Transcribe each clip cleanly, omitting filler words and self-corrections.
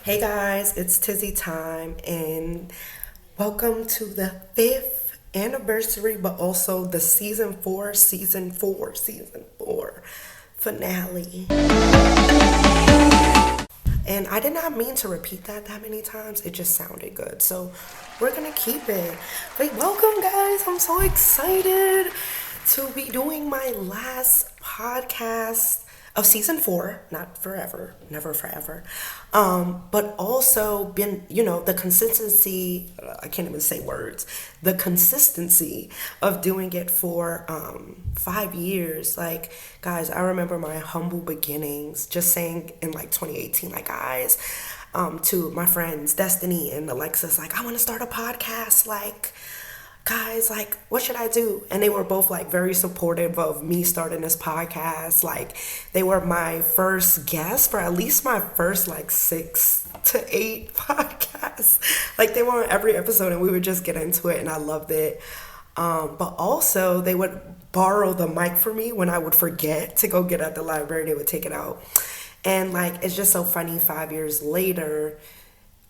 Hey guys, it's Tizzy time, and welcome to the fifth anniversary, but also the season four finale. And I did not mean to repeat that many times. It just sounded good, so we're gonna keep it. But welcome, guys. I'm so excited to be doing my last podcast of season four, not forever, never forever, but also been, the consistency, I can't even say words, the consistency of doing it for 5 years. Like, guys, I remember my humble beginnings, just saying in like 2018, like, guys, to my friends, Destiny and Alexis, like, I want to start a podcast, like, guys, like, what should I do? And they were both like very supportive of me starting this podcast. Like, they were my first guests for at least my first like 6 to 8 podcasts. Like, they were on every episode and we would just get into it and I loved it. But also they would borrow the mic for me when I would forget to go get it at the library. They would take it out. And like, it's just so funny, 5 years later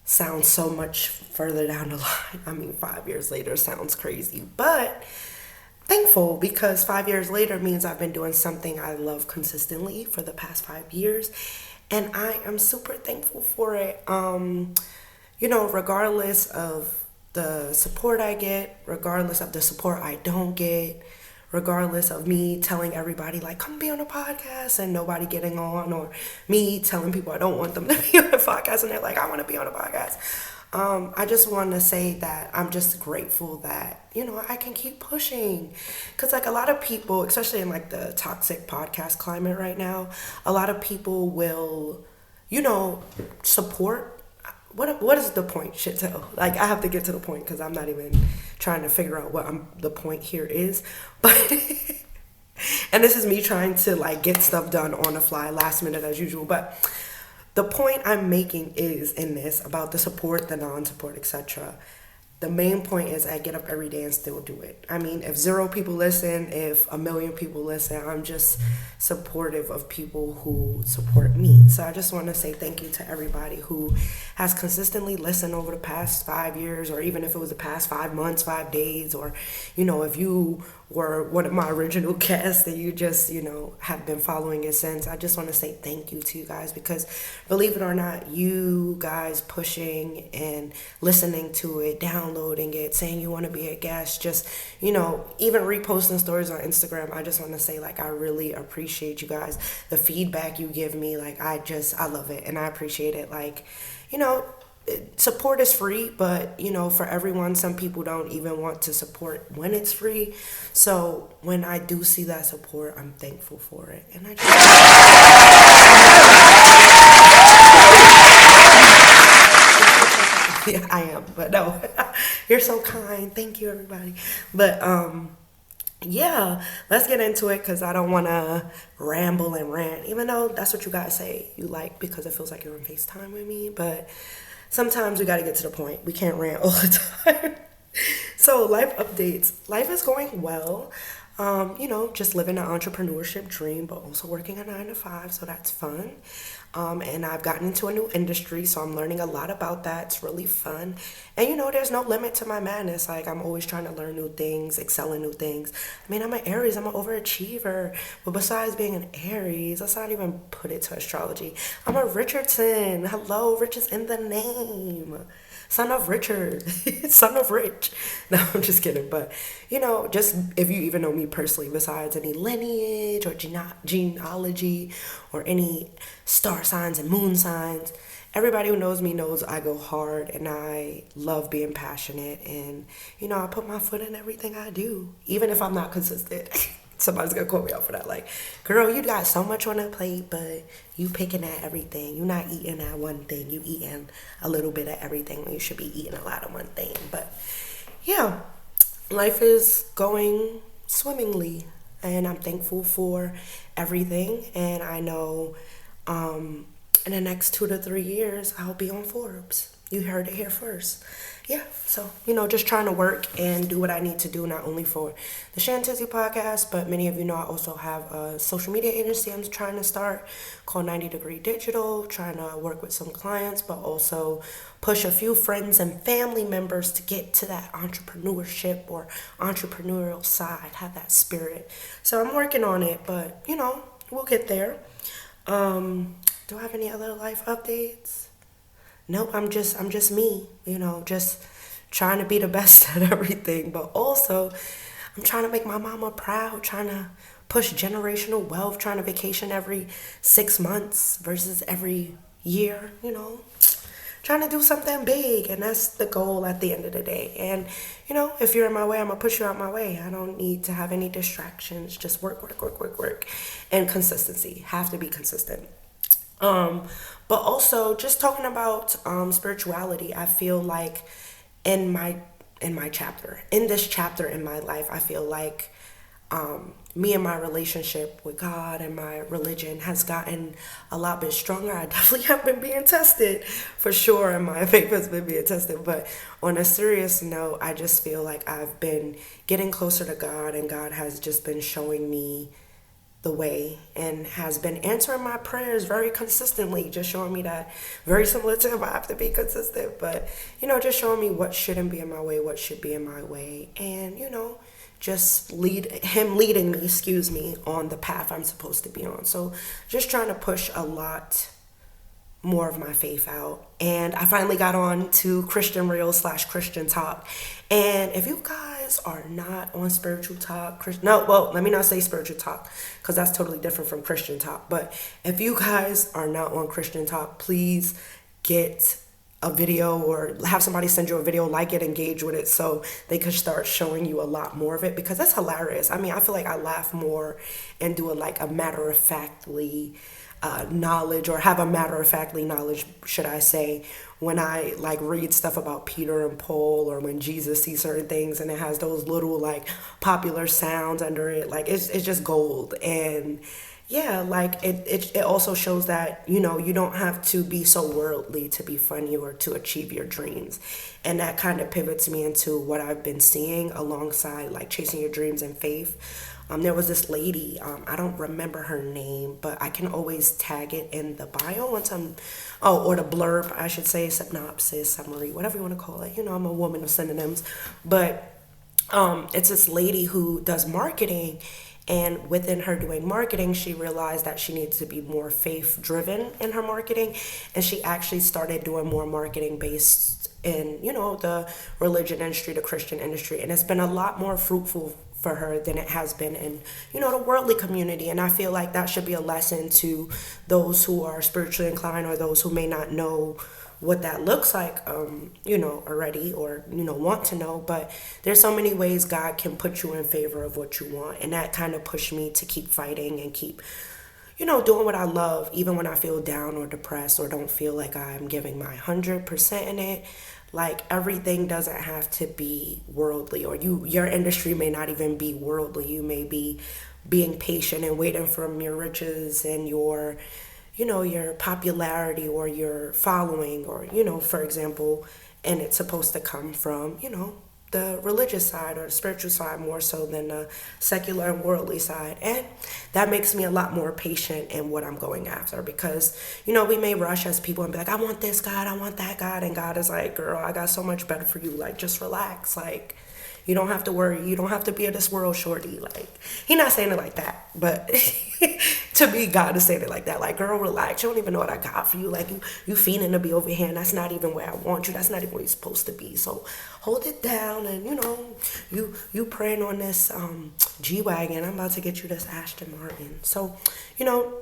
sounds so much further down the line. I mean, 5 years later sounds crazy, but thankful because 5 years later means I've been doing something I love consistently for the past 5 years, and I am super thankful for it. Regardless of the support I get, regardless of the support I don't get, regardless of me telling everybody like, come be on a podcast and nobody getting on, or me telling people I don't want them to be on a podcast and they're like, I want to be on a podcast. I just want to say that I'm just grateful that, I can keep pushing. Because like a lot of people, especially in like the toxic podcast climate right now, a lot of people will, support. What is the point, shit tell? Like, I have to get to the point because I'm not even trying to figure out what the point here is. But and this is me trying to like get stuff done on the fly, last minute as usual. But the point I'm making is in this about the support, the non-support, etc. The main point is I get up every day and still do it. I mean, if 0 people listen, if 1,000,000 people listen, I'm just supportive of people who support me. So I just want to say thank you to everybody who has consistently listened over the past 5 years, or even if it was the past 5 months, 5 days, or, if you were one of my original guests and you just, have been following it since. I just want to say thank you to you guys because, believe it or not, you guys pushing and listening to it, downloading it, saying you want to be a guest, just, even reposting stories on Instagram. I just want to say, like, I really appreciate you guys. The feedback you give me, like, I love it and I appreciate it. Like, support is free, but for everyone, some people don't even want to support when it's free. So when I do see that support, I'm thankful for it, and yeah, I am. But no, you're so kind. Thank you, everybody. But yeah, let's get into it because I don't want to ramble and rant, even though that's what you guys say you like because it feels like you're on FaceTime with me. But sometimes we got to get to the point. We can't rant all the time. So, life updates. Life is going well. Just living an entrepreneurship dream, but also working a 9 to 5. So that's fun. And I've gotten into a new industry, so I'm learning a lot about that. It's really fun. And there's no limit to my madness. Like, I'm always trying to learn new things, excel in new things. I mean, I'm an Aries, I'm an overachiever. But besides being an Aries, let's not even put it to astrology. I'm a Richardson. Hello, Rich is in the name. Son of Richard, son of Rich. No, I'm just kidding. But, just if you even know me personally, besides any lineage or genealogy or any star signs and moon signs, everybody who knows me knows I go hard and I love being passionate. And, I put my foot in everything I do, even if I'm not consistent. Somebody's gonna call me out for that. Like, girl, you got so much on that plate, but you picking at everything. You're not eating at one thing. You eating a little bit of everything when you should be eating a lot of one thing. But yeah, life is going swimmingly, and I'm thankful for everything. And I know in the next 2 to 3 years, I'll be on Forbes. You heard it here first. Yeah, so, just trying to work and do what I need to do, not only for the Chantizzy Podcast, but many of you know I also have a social media agency I'm trying to start called 90 Degree Digital, trying to work with some clients, but also push a few friends and family members to get to that entrepreneurship or entrepreneurial side, have that spirit. So I'm working on it, but, we'll get there. Do I have any other life updates? Nope, I'm just me, just trying to be the best at everything. But also, I'm trying to make my mama proud, trying to push generational wealth, trying to vacation every 6 months versus every year, trying to do something big. And that's the goal at the end of the day. And, if you're in my way, I'm going to push you out my way. I don't need to have any distractions. Just work, work, work, work, work. And consistency. Have to be consistent. But also just talking about spirituality, I feel like in my chapter, in this chapter in my life, I feel like me and my relationship with God and my religion has gotten a lot bit stronger. I definitely have been being tested for sure, and my faith has been being tested. But on a serious note, I just feel like I've been getting closer to God, and God has just been showing me the way and has been answering my prayers very consistently, just showing me that, very similar to him, I have to be consistent, but just showing me what shouldn't be in my way, what should be in my way, and just leading me on the path I'm supposed to be on. So just trying to push a lot more of my faith out. And I finally got on to Christian Reels / Christian Talk. And if you guys are not on Spiritual Talk, let me not say Spiritual Talk, because that's totally different from Christian Talk. But if you guys are not on Christian Talk, please get a video or have somebody send you a video, like it, engage with it, so they could start showing you a lot more of it, because that's hilarious. I mean, I feel like I laugh more and do a matter-of-factly knowledge, or have a matter-of-factly knowledge, should I say, when I read stuff about Peter and Paul, or when Jesus sees certain things and it has those little popular sounds under it. It's just gold. And yeah, it also shows that you don't have to be so worldly to be funny or to achieve your dreams. And that kind of pivots me into what I've been seeing alongside chasing your dreams and faith. There was this lady, I don't remember her name, but I can always tag it in the bio or the blurb, I should say, synopsis, summary, whatever you want to call it. I'm a woman of synonyms. But it's this lady who does marketing, and within her doing marketing, she realized that she needs to be more faith driven in her marketing, and she actually started doing more marketing based in the religion industry, the Christian industry, and it's been a lot more fruitful for her than it has been in the worldly community. And I feel like that should be a lesson to those who are spiritually inclined, or those who may not know what that looks like already, or want to know. But there's so many ways God can put you in favor of what you want, and that kind of pushed me to keep fighting and keep doing what I love, even when I feel down or depressed, or don't feel like I'm giving my 100% in it. Everything doesn't have to be worldly, or your industry may not even be worldly. You may be being patient and waiting from your riches and your popularity or your following, or for example, and it's supposed to come from the religious side or the spiritual side more so than the secular and worldly side. And that makes me a lot more patient in what I'm going after, because we may rush as people and be like, I want this God, I want that God, and God is like, girl, I got so much better for you. Just relax. You don't have to worry. You don't have to be in this world, shorty. He not saying it like that, but to me, God is saying it like that. Girl, relax. You don't even know what I got for you. You fiending to be over here, and that's not even where I want you. That's not even where you're supposed to be. So hold it down, and you praying on this G-Wagon. I'm about to get you this Aston Martin. So,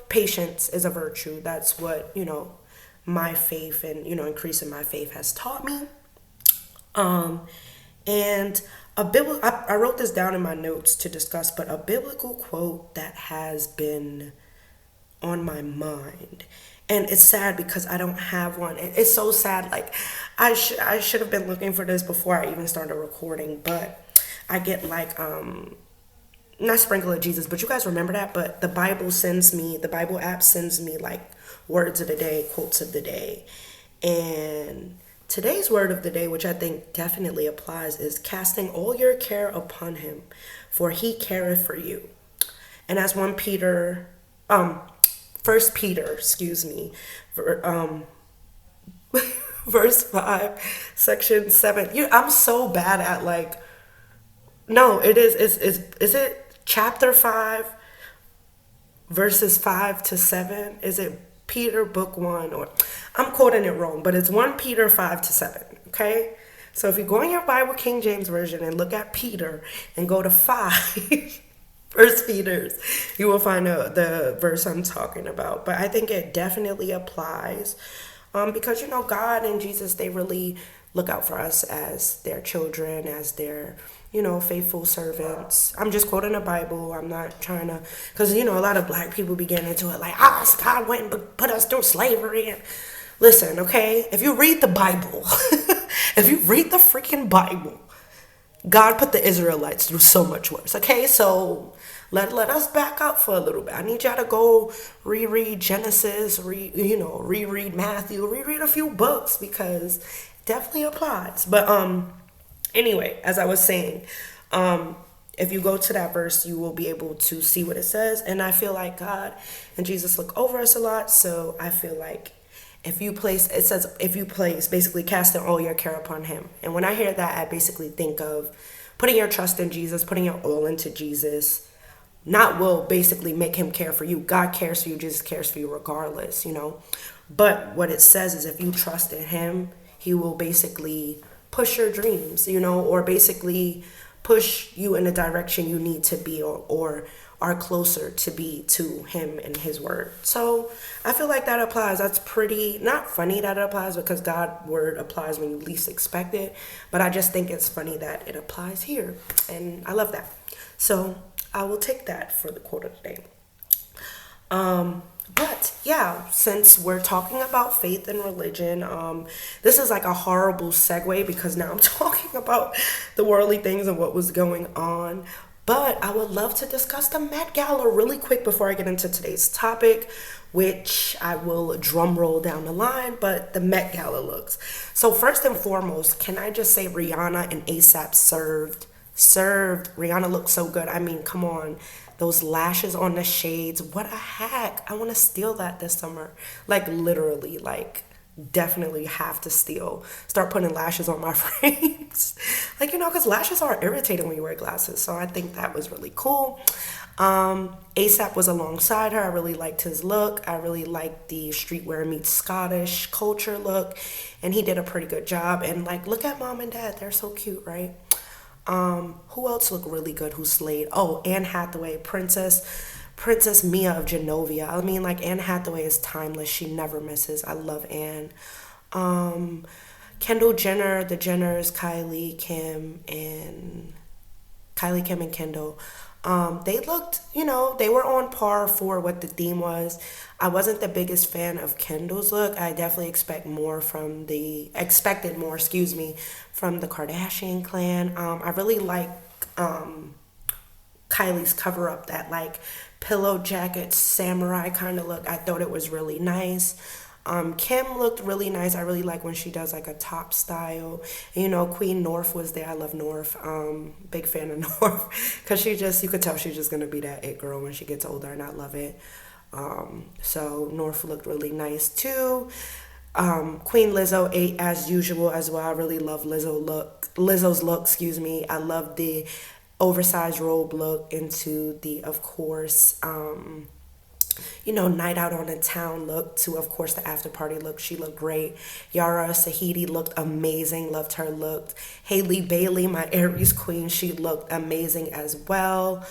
patience is a virtue. That's what, my faith and, increasing my faith has taught me. And I wrote this down in my notes to discuss, but a biblical quote that has been on my mind. And it's sad because I don't have one. It's so sad. I should have been looking for this before I even started recording, but I get not sprinkle of Jesus, but you guys remember that. But the Bible app sends me like words of the day, quotes of the day. And today's word of the day, which I think definitely applies, is casting all your care upon him, for he careth for you. And as First Peter, excuse me, verse 5, section 7. I'm so bad at like, no, it is it chapter 5, verses 5 to 7? Is it Peter book 1? Or I'm quoting it wrong, but it's 1 Peter 5 to 7, okay? So if you go in your Bible King James Version and look at Peter and go to 5, First Peter's, you will find the verse I'm talking about. But I think it definitely applies because, God and Jesus, they really look out for us as their children, as their, faithful servants. I'm just quoting the Bible. I'm not trying to, because, a lot of black people be getting into it like, God went and put us through slavery. And listen, okay, if you read the Bible, if you read the freaking Bible, God put the Israelites through so much worse. Okay, so let us back up for a little bit. I need y'all to go reread Genesis, reread Matthew, reread a few books because it definitely applies. But anyway, as I was saying, if you go to that verse, you will be able to see what it says. And I feel like God and Jesus look over us a lot. So I feel like if you place, basically casting all your care upon him. And when I hear that, I basically think of putting your trust in Jesus, putting your all into Jesus. Not will basically make him care for you. God cares for you. Jesus cares for you regardless, But what it says is if you trust in him, he will basically push your dreams, or basically push you in the direction you need to be or are closer to be to him and his word. So I feel like that applies. That's pretty, not funny that it applies because God's word applies when you least expect it. But I just think it's funny that it applies here. And I love that. So I will take that for the quote of the day. But yeah, since we're talking about faith and religion, this is like a horrible segue because now I'm talking about the worldly things and what was going on. But I would love to discuss the Met Gala really quick before I get into today's topic, which I will drum roll down the line, but the Met Gala looks. So first and foremost, can I just say Rihanna and ASAP served. Rihanna looked so good. I mean, come on. Those lashes on the shades. What a hack. I want to steal that this summer. Like literally, definitely have to start putting lashes on my frames. Because lashes are irritating when you wear glasses. So I think that was really cool. ASAP was alongside her. I really liked his look. I really liked the streetwear meets Scottish culture look. And he did a pretty good job. And look at mom and dad. They're so cute, right? Who else looked really good? Who slayed? Oh, Anne Hathaway, Princess Mia of Genovia. I mean, Anne Hathaway is timeless. She never misses. I love Anne. Kendall Jenner, the Jenners, Kylie, Kim, and Kendall. They looked, they were on par for what the theme was. I wasn't the biggest fan of Kendall's look. I definitely expected more, from the Kardashian clan. I really like Kylie's cover up, that pillow jacket samurai kind of look. I thought it was really nice. Kim looked really nice. I really like when she does a top style. Queen North was there. I love North. Big fan of North because you could tell she's just gonna be that it girl when she gets older, and I love it. So North looked really nice too. Queen Lizzo ate as usual as well. I really love Lizzo's look. I love the oversized robe look into the, of course, night out on the town look to, of course, the after party look. She looked great. Yara Sahidi looked amazing. Loved her look. Hailey Bailey, my Aries queen, she looked amazing as well.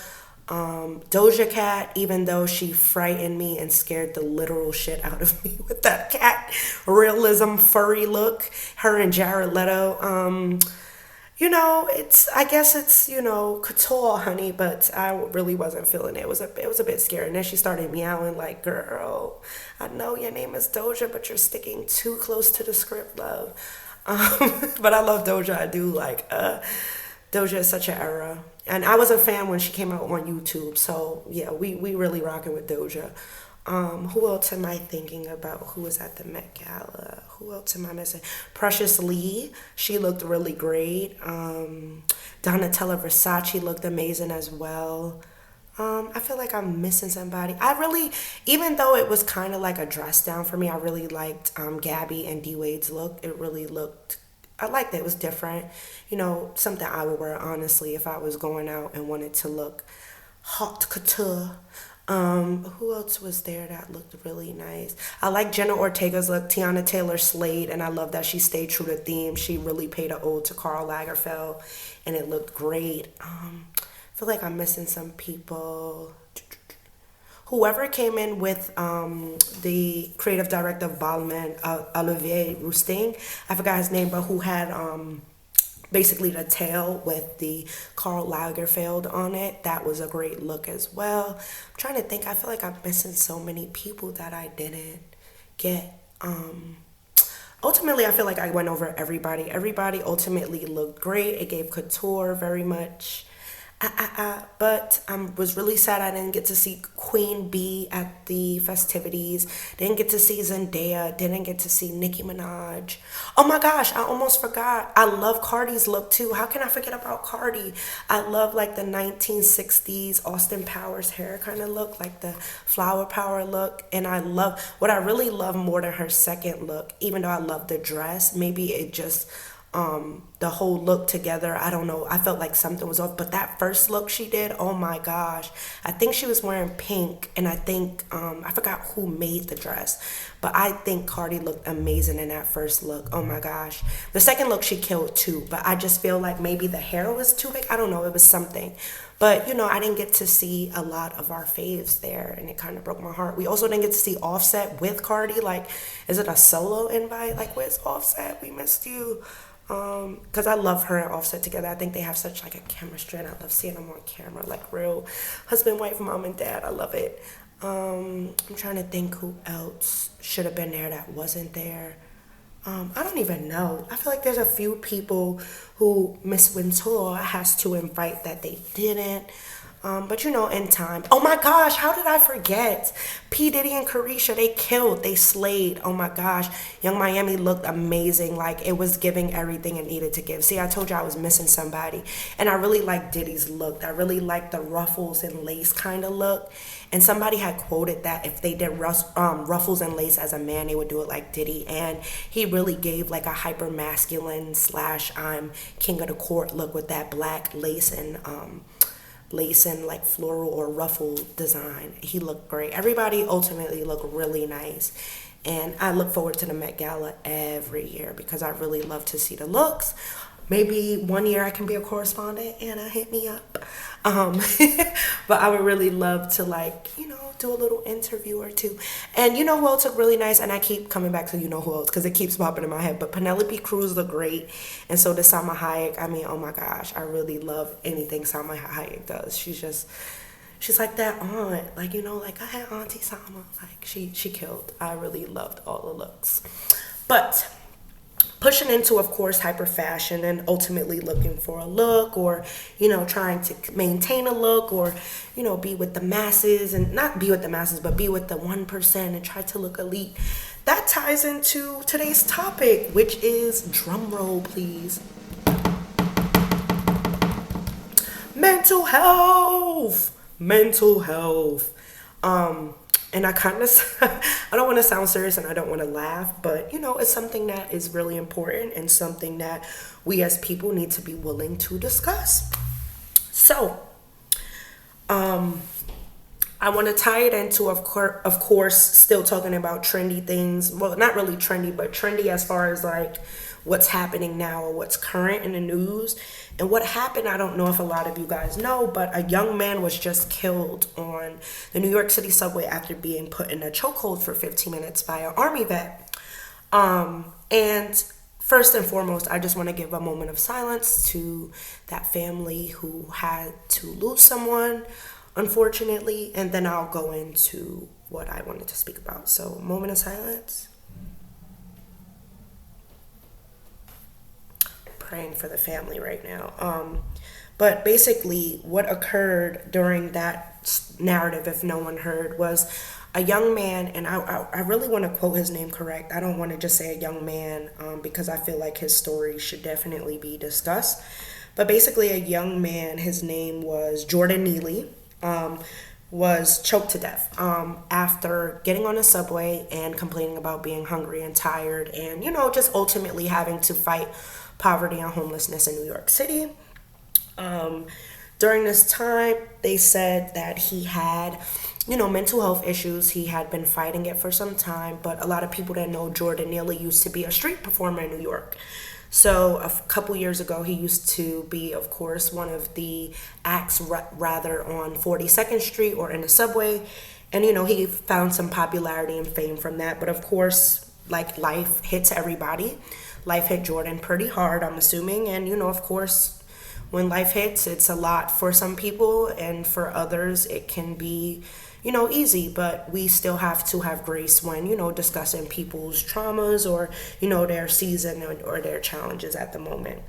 Doja Cat, even though she frightened me and scared the literal shit out of me with that cat realism furry look. Her and Jared Leto. I guess it's couture, honey, but I really wasn't feeling it. It was a bit scary. And then she started meowing like, girl, I know your name is Doja, but you're sticking too close to the script, love. But I love Doja. I do Doja is such an era. And I was a fan when she came out on YouTube. So yeah, we really rocking with Doja. Who else am I thinking about? Who was at the Met Gala? Who else am I missing? Precious Lee. She looked really great. Donatella Versace looked amazing as well. I feel like I'm missing somebody. I really, even though it was kind of like a dress down for me, I really liked Gabby and D Wade's look. It really looked, I liked it. It was different. You know, something I would wear honestly if I was going out and wanted to look hot couture. Who else was there that looked really nice? I like Jenna Ortega's look. Tiana Taylor slayed, and I love that she stayed true to theme. She really paid an ode to Karl Lagerfeld, and it looked great. I feel like I'm missing some people. Whoever came in with the creative director of Balmain, Olivier Rousteing, I forgot his name, but who had basically the tail with the Karl Lagerfeld on it. That was a great look as well. I'm trying to think. I feel like I'm missing so many people that I didn't get. Ultimately, I feel like I went over everybody. Everybody ultimately looked great. It gave couture very much. But I was really sad I didn't get to see Queen Bee at the festivities. Didn't get to see Zendaya. Didn't get to see Nicki Minaj. Oh my gosh, I almost forgot. I love Cardi's look too. How can I forget about Cardi? I love like the 1960s Austin Powers hair kind of look, like the flower power look. And I love, what I really love more than her second look, even though I love the dress, maybe it just the whole look together, I don't know, I felt like something was off. But that first look she did, oh my gosh, I think she was wearing pink, and I think I forgot who made the dress, but I think Cardi looked amazing in that first look. Oh my gosh, the second look she killed too, but I just feel like maybe the hair was too big. I don't know, it was something. But you know, I didn't get to see a lot of our faves there, and it kind of broke my heart. We also didn't get to see Offset with Cardi. Like, is it a solo invite? Like, where's Offset? We missed you. Because I love her and Offset together. I think they have such like a chemistry, and I love seeing them on camera, like real husband, wife, mom, and dad. I love it. I'm trying to think who else should have been there that wasn't there. I don't even know. I feel like there's a few people who Miss Wintour has to invite that they didn't. But you know, in time. Oh my gosh, how did I forget? P. Diddy and Carisha, they killed, they slayed. Oh my gosh, Young Miami looked amazing. Like, it was giving everything it needed to give. See, I told you I was missing somebody. And I really like Diddy's look. I really like the ruffles and lace kind of look. And somebody had quoted that if they did ruffles and lace as a man, they would do it like Diddy. And he really gave like a hyper masculine / I'm king of the court look with that black lace and like floral or ruffle design. He looked great. Everybody ultimately looked really nice. And I look forward to the Met Gala every year because I really love to see the looks. Maybe one year I can be a correspondent. Anna, hit me up. But I would really love to, like, you know, do a little interview or two. And you know who else looked really nice? And I keep coming back to you know who else because it keeps popping in my head. But Penelope Cruz looked great. And so did Salma Hayek. I mean, oh my gosh, I really love anything Salma Hayek does. She's like that aunt. Like, you know, like I had Auntie Salma. Like, she killed. I really loved all the looks. But pushing into, of course, hyper fashion and ultimately looking for a look, or, you know, trying to maintain a look, or, you know, be with the masses, and not be with the masses, but be with the 1% and try to look elite. That ties into today's topic, which is, drum roll please, mental health. And I kind of, I don't want to sound serious and I don't want to laugh, but, you know, it's something that is really important and something that we as people need to be willing to discuss. So, I want to tie it into, of course, still talking about trendy things. Well, not really trendy, but trendy as far as like what's happening now or what's current in the news. And what happened, I don't know if a lot of you guys know, but a young man was just killed on the New York City subway after being put in a chokehold for 15 minutes by an Army vet. And first and foremost, I just want to give a moment of silence to that family who had to lose someone, unfortunately, and then I'll go into what I wanted to speak about. So, moment of silence. praying for the family right now. But basically, what occurred during that narrative, if no one heard, was a young man, and I really want to quote his name correct. I don't want to just say a young man because I feel like his story should definitely be discussed. But basically, a young man, his name was Jordan Neely, was choked to death after getting on a subway and complaining about being hungry and tired and, just ultimately having to fight poverty and homelessness in New York City. During this time, they said that he had, mental health issues. He had been fighting it for some time, but a lot of people that know Jordan Neely used to be a street performer in New York. So a couple years ago, he used to be, of course, one of the acts rather on 42nd Street or in the subway. And, he found some popularity and fame from that. But of course, like life hits everybody. Life hit Jordan pretty hard, I'm assuming. And, of course, when life hits, it's a lot for some people, and for others, it can be, easy. But we still have to have grace when, discussing people's traumas or, their season or their challenges at the moment.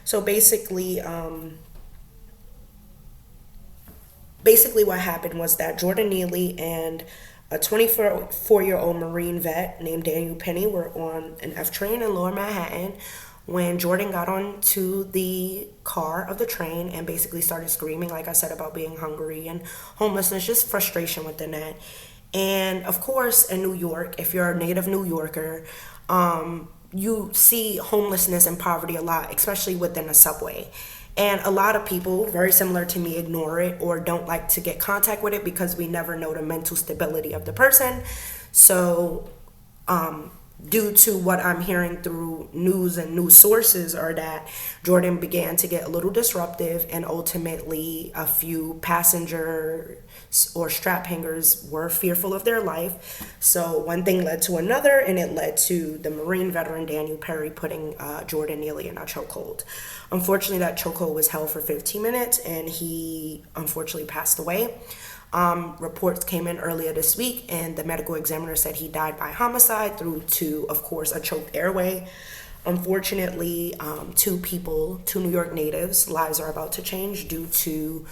So basically what happened was that Jordan Neely and a 24-year-old Marine vet named Daniel Penny were on an F train in Lower Manhattan when Jordan got onto the car of the train and basically started screaming, like I said, about being hungry and homelessness, just frustration within that. And of course, in New York, if you're a native New Yorker, you see homelessness and poverty a lot, especially within a subway. And a lot of people, very similar to me, ignore it or don't like to get contact with it because we never know the mental stability of the person. So, due to what I'm hearing through news and news sources, are that Jordan began to get a little disruptive, and ultimately a few passengers or strap hangers were fearful of their life. So one thing led to another, and it led to the Marine veteran Daniel Penny putting Jordan Neely in a chokehold. Unfortunately, that chokehold was held for 15 minutes, and he unfortunately passed away. Reports came in earlier this week, and the medical examiner said he died by homicide through to, of course, a choked airway. Unfortunately, two New York natives' lives are about to change due to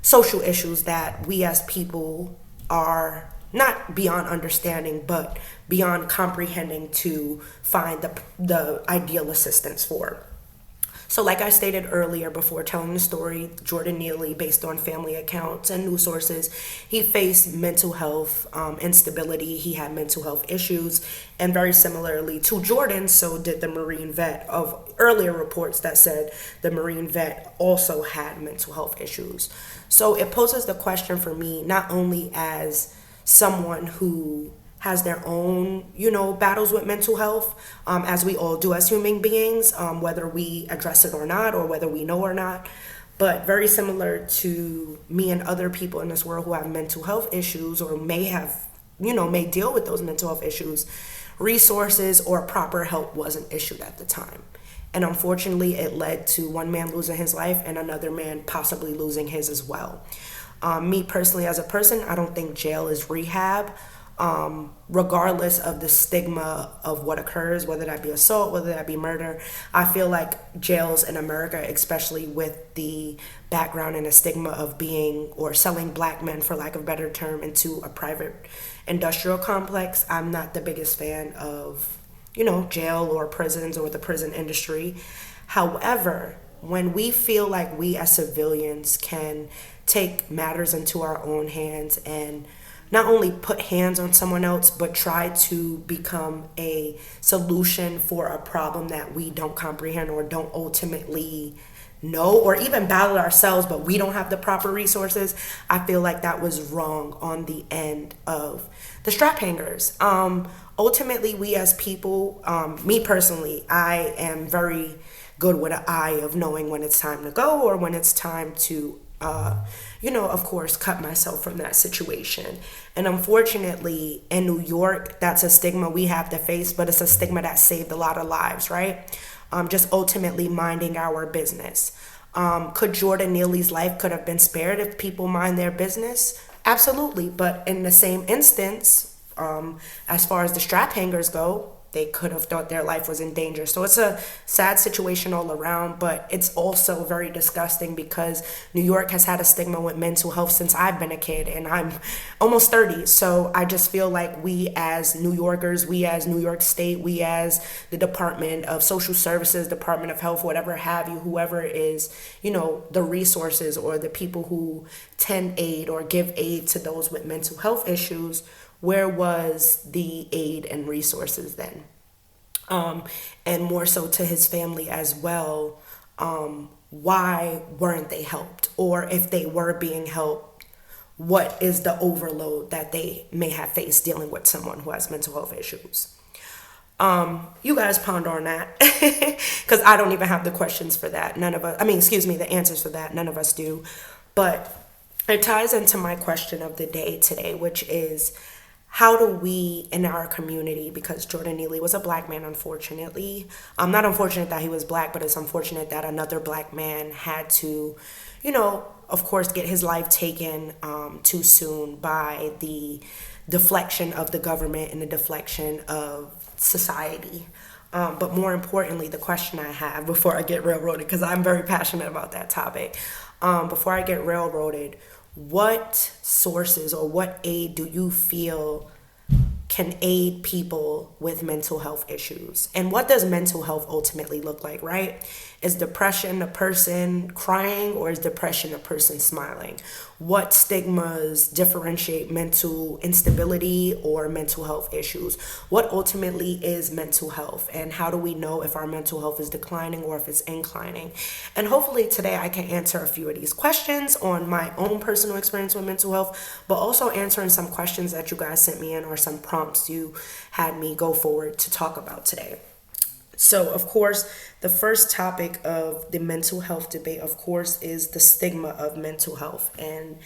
social issues that we as people are not beyond understanding, but beyond comprehending to find the ideal assistance for. So like I stated earlier before telling the story, Jordan Neely, based on family accounts and news sources, he faced mental health instability. He had mental health issues. And very similarly to Jordan, so did the Marine vet, of earlier reports that said the Marine vet also had mental health issues. So it poses the question for me, not only as someone who has their own, battles with mental health, as we all do as human beings, whether we address it or not, or whether we know or not. But very similar to me and other people in this world who have mental health issues or may have, may deal with those mental health issues, resources or proper help wasn't issued at the time. And unfortunately, it led to one man losing his life and another man possibly losing his as well. Me personally, as a person, I don't think jail is rehab. Regardless of the stigma of what occurs, whether that be assault, whether that be murder, I feel like jails in America, especially with the background and the stigma of being or selling black men, for lack of a better term, into a private industrial complex, I'm not the biggest fan of, jail or prisons or the prison industry. However, when we feel like we as civilians can take matters into our own hands and not only put hands on someone else, but try to become a solution for a problem that we don't comprehend or don't ultimately know, or even battle ourselves, but we don't have the proper resources, I feel like that was wrong on the end of the strap hangers. Ultimately, we as people, me personally, I am very good with an eye of knowing when it's time to go or when it's time to of course, cut myself from that situation. And unfortunately, in New York, that's a stigma we have to face, but it's a stigma that saved a lot of lives, right? Just ultimately minding our business. Could Jordan Neely's life could have been spared if people mind their business? Absolutely. But in the same instance, as far as the strap hangers go, They could have thought their life was in danger. So it's a sad situation all around, but it's also very disgusting because New York has had a stigma with mental health since I've been a kid, and I'm almost 30. So I just feel like we as New Yorkers, we as New York State, we as the Department of Social Services, Department of Health, whatever have you, whoever is, the resources or the people who tend aid or give aid to those with mental health issues, where was the aid and resources then? And more so to his family as well. Why weren't they helped? Or if they were being helped, what is the overload that they may have faced dealing with someone who has mental health issues? You guys ponder on that because I don't even have the questions for that. The answers for that. None of us do. But it ties into my question of the day today, which is, how do we in our community, because Jordan Neely was a black man, unfortunately. Not unfortunate that he was black, but it's unfortunate that another black man had to, of course, get his life taken too soon by the deflection of the government and the deflection of society. But more importantly, the question I have before I get railroaded, because I'm very passionate about that topic, before I get railroaded, what sources or what aid do you feel can aid people with mental health issues? And what does mental health ultimately look like, right? Is depression a person crying, or is depression a person smiling? What stigmas differentiate mental instability or mental health issues? What ultimately is mental health, and how do we know if our mental health is declining or if it's inclining? And hopefully today I can answer a few of these questions on my own personal experience with mental health, but also answering some questions that you guys sent me in or some prompts you had me go forward to talk about today. So, of course, the first topic of the mental health debate, of course, is the stigma of mental health. And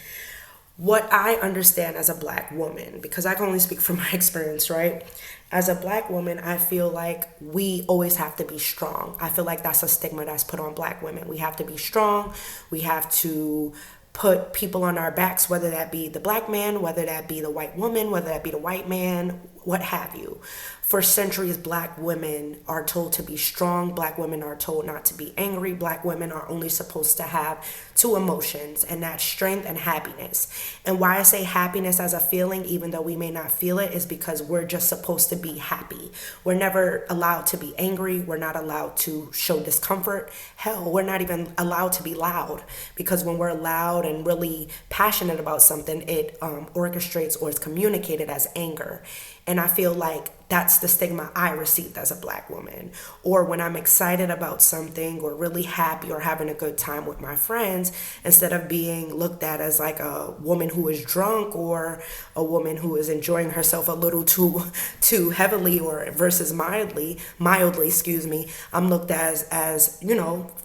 what I understand as a black woman, because I can only speak from my experience, right? As a black woman, I feel like we always have to be strong. I feel like that's a stigma that's put on black women. We have to be strong. We have to put people on our backs, whether that be the black man, whether that be the white woman, whether that be the white man, what have you. For centuries, black women are told to be strong. Black women are told not to be angry. Black women are only supposed to have two emotions, and that's strength and happiness. And why I say happiness as a feeling, even though we may not feel it, is because we're just supposed to be happy. We're never allowed to be angry. We're not allowed to show discomfort. Hell, we're not even allowed to be loud, because when we're loud and really passionate about something, it orchestrates or is communicated as anger. And I feel like that's the stigma I received as a black woman. Or when I'm excited about something or really happy or having a good time with my friends, instead of being looked at as like a woman who is drunk or a woman who is enjoying herself a little too heavily or versus mildly, I'm looked at as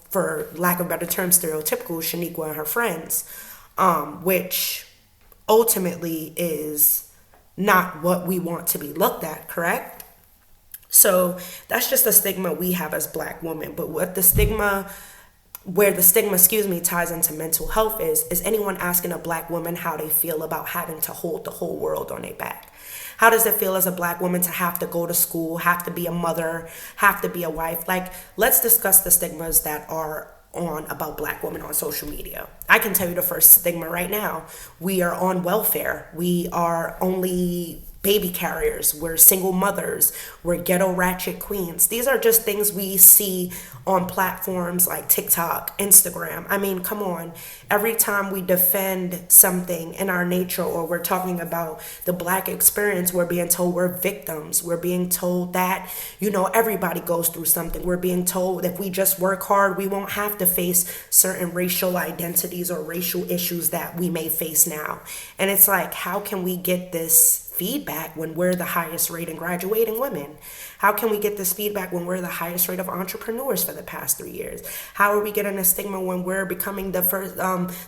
for lack of a better term, stereotypical Shaniqua and her friends, which ultimately is not what we want to be looked at, correct? So that's just a stigma we have as black women. But where the stigma, ties into mental health is anyone asking a black woman how they feel about having to hold the whole world on their back? How does it feel as a black woman to have to go to school, have to be a mother, have to be a wife? Like, let's discuss the stigmas that are on about black women on social media. I can tell you the first stigma right now. We are on welfare. We are only baby carriers. We're single mothers. We're ghetto ratchet queens. These are just things we see on platforms like TikTok, Instagram. I mean, come on. Every time we defend something in our nature or we're talking about the black experience, we're being told we're victims. We're being told that, everybody goes through something. We're being told if we just work hard, we won't have to face certain racial identities or racial issues that we may face now. And it's like, how can we get this feedback when we're the highest rate in graduating women? How can we get this feedback when we're the highest rate of entrepreneurs for the past 3 years? How are we getting a stigma when we're becoming the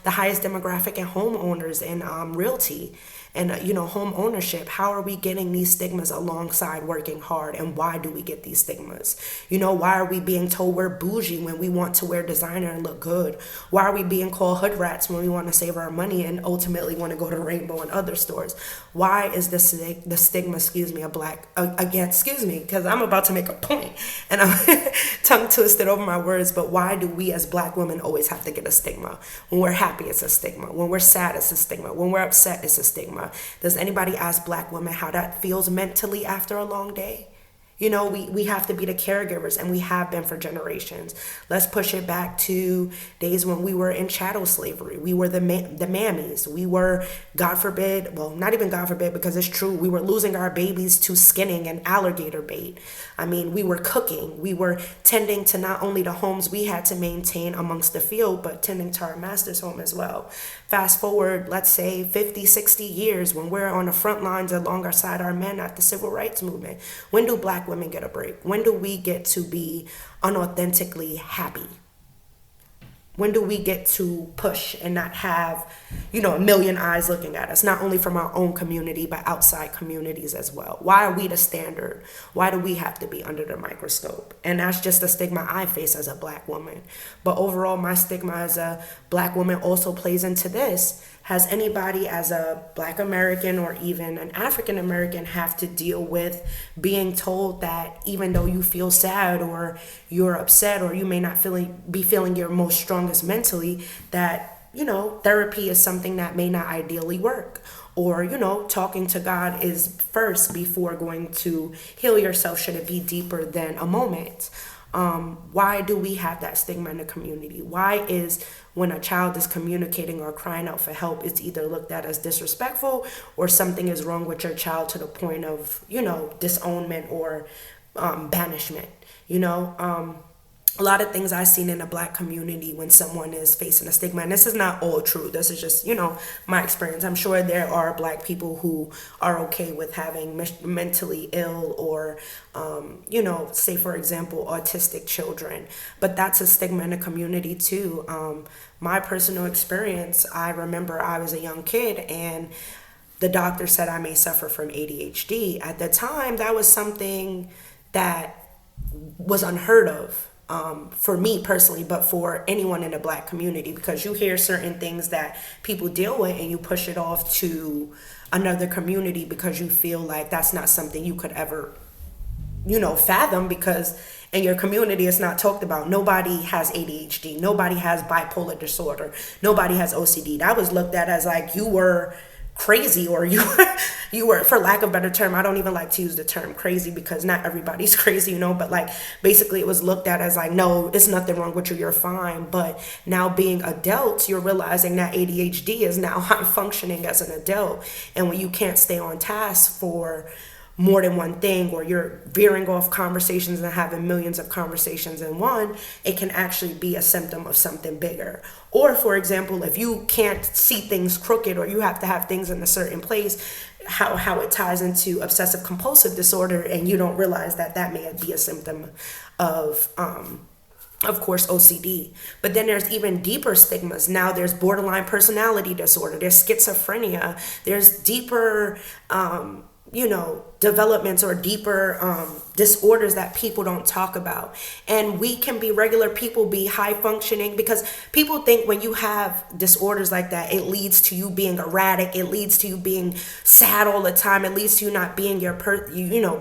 highest demographic in homeowners and realty? and home ownership. How are we getting these stigmas alongside working hard, and why do we get these stigmas? Why are we being told we're bougie when we want to wear designer and look good? Why are we being called hood rats when we want to save our money and ultimately want to go to Rainbow and other stores? Why is the stigma, because I'm about to make a point and I'm tongue twisted over my words, but why do we as Black women always have to get a stigma? When we're happy, it's a stigma. When we're sad, it's a stigma. When we're upset, it's a stigma. Does anybody ask Black women how that feels mentally after a long day? We have to be the caregivers, and we have been for generations. Let's push it back to days when we were in chattel slavery. We were the mammies. We were, God forbid, well, not even God forbid, because it's true, we were losing our babies to skinning and alligator bait. We were cooking. We were tending to not only the homes we had to maintain amongst the field, but tending to our master's home as well. Fast forward, let's say 50, 60 years, when we're on the front lines alongside our men at the civil rights movement. When do Black women get a break? When do we get to be unauthentically happy? When do we get to push and not have, a million eyes looking at us, not only from our own community, but outside communities as well? Why are we the standard? Why do we have to be under the microscope? And that's just a stigma I face as a Black woman. But overall, my stigma as a Black woman also plays into this. Has anybody as a Black American or even an African American have to deal with being told that even though you feel sad or you're upset or you may not be feeling your most strongest mentally, that, therapy is something that may not ideally work? Or, talking to God is first before going to heal yourself. Should it be deeper than a moment? Why do we have that stigma in the community? Why is when a child is communicating or crying out for help, it's either looked at as disrespectful or something is wrong with your child to the point of, disownment or banishment? A lot of things I've seen in the Black community when someone is facing a stigma, and this is not all true, this is just, my experience. I'm sure there are Black people who are okay with having mentally ill or, say, for example, autistic children, but that's a stigma in the community too. My personal experience, I remember I was a young kid and the doctor said I may suffer from ADHD. At the time, that was something that was unheard of. For me personally, but for anyone in the Black community, because you hear certain things that people deal with and you push it off to another community because you feel like that's not something you could ever, fathom, because in your community it's not talked about. Nobody has ADHD, nobody has bipolar disorder, nobody has OCD. That was looked at as like you were crazy, or you were, for lack of a better term, I don't even like to use the term crazy because not everybody's crazy, but like basically it was looked at as like, no, it's nothing wrong with you, you're fine. But now being adults, you're realizing that ADHD is now high functioning as an adult, and when you can't stay on task for more than one thing, or you're veering off conversations and having millions of conversations in one, it can actually be a symptom of something bigger. Or, for example, if you can't see things crooked, or you have to have things in a certain place, how it ties into obsessive compulsive disorder, and you don't realize that may be a symptom of course, OCD. But then there's even deeper stigmas. Now there's borderline personality disorder, there's schizophrenia, there's deeper developments or deeper disorders that people don't talk about. And we can be regular people, be high functioning, because people think when you have disorders like that, it leads to you being erratic, it leads to you being sad all the time, it leads to you not being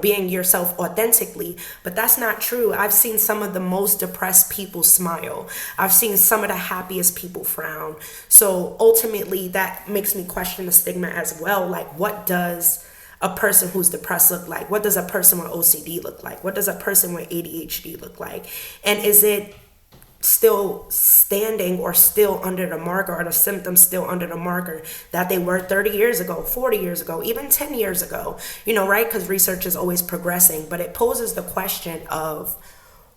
being yourself authentically. But that's not true. I've seen some of the most depressed people smile. I've seen some of the happiest people frown. So ultimately that makes me question the stigma as well. Like, what does a person who's depressed look like? What does a person with OCD look like? What does a person with ADHD look like? And is it still standing or still under the marker, or the symptoms still under the marker that they were 30 years ago, 40 years ago, even 10 years ago? Right? Because research is always progressing, but it poses the question of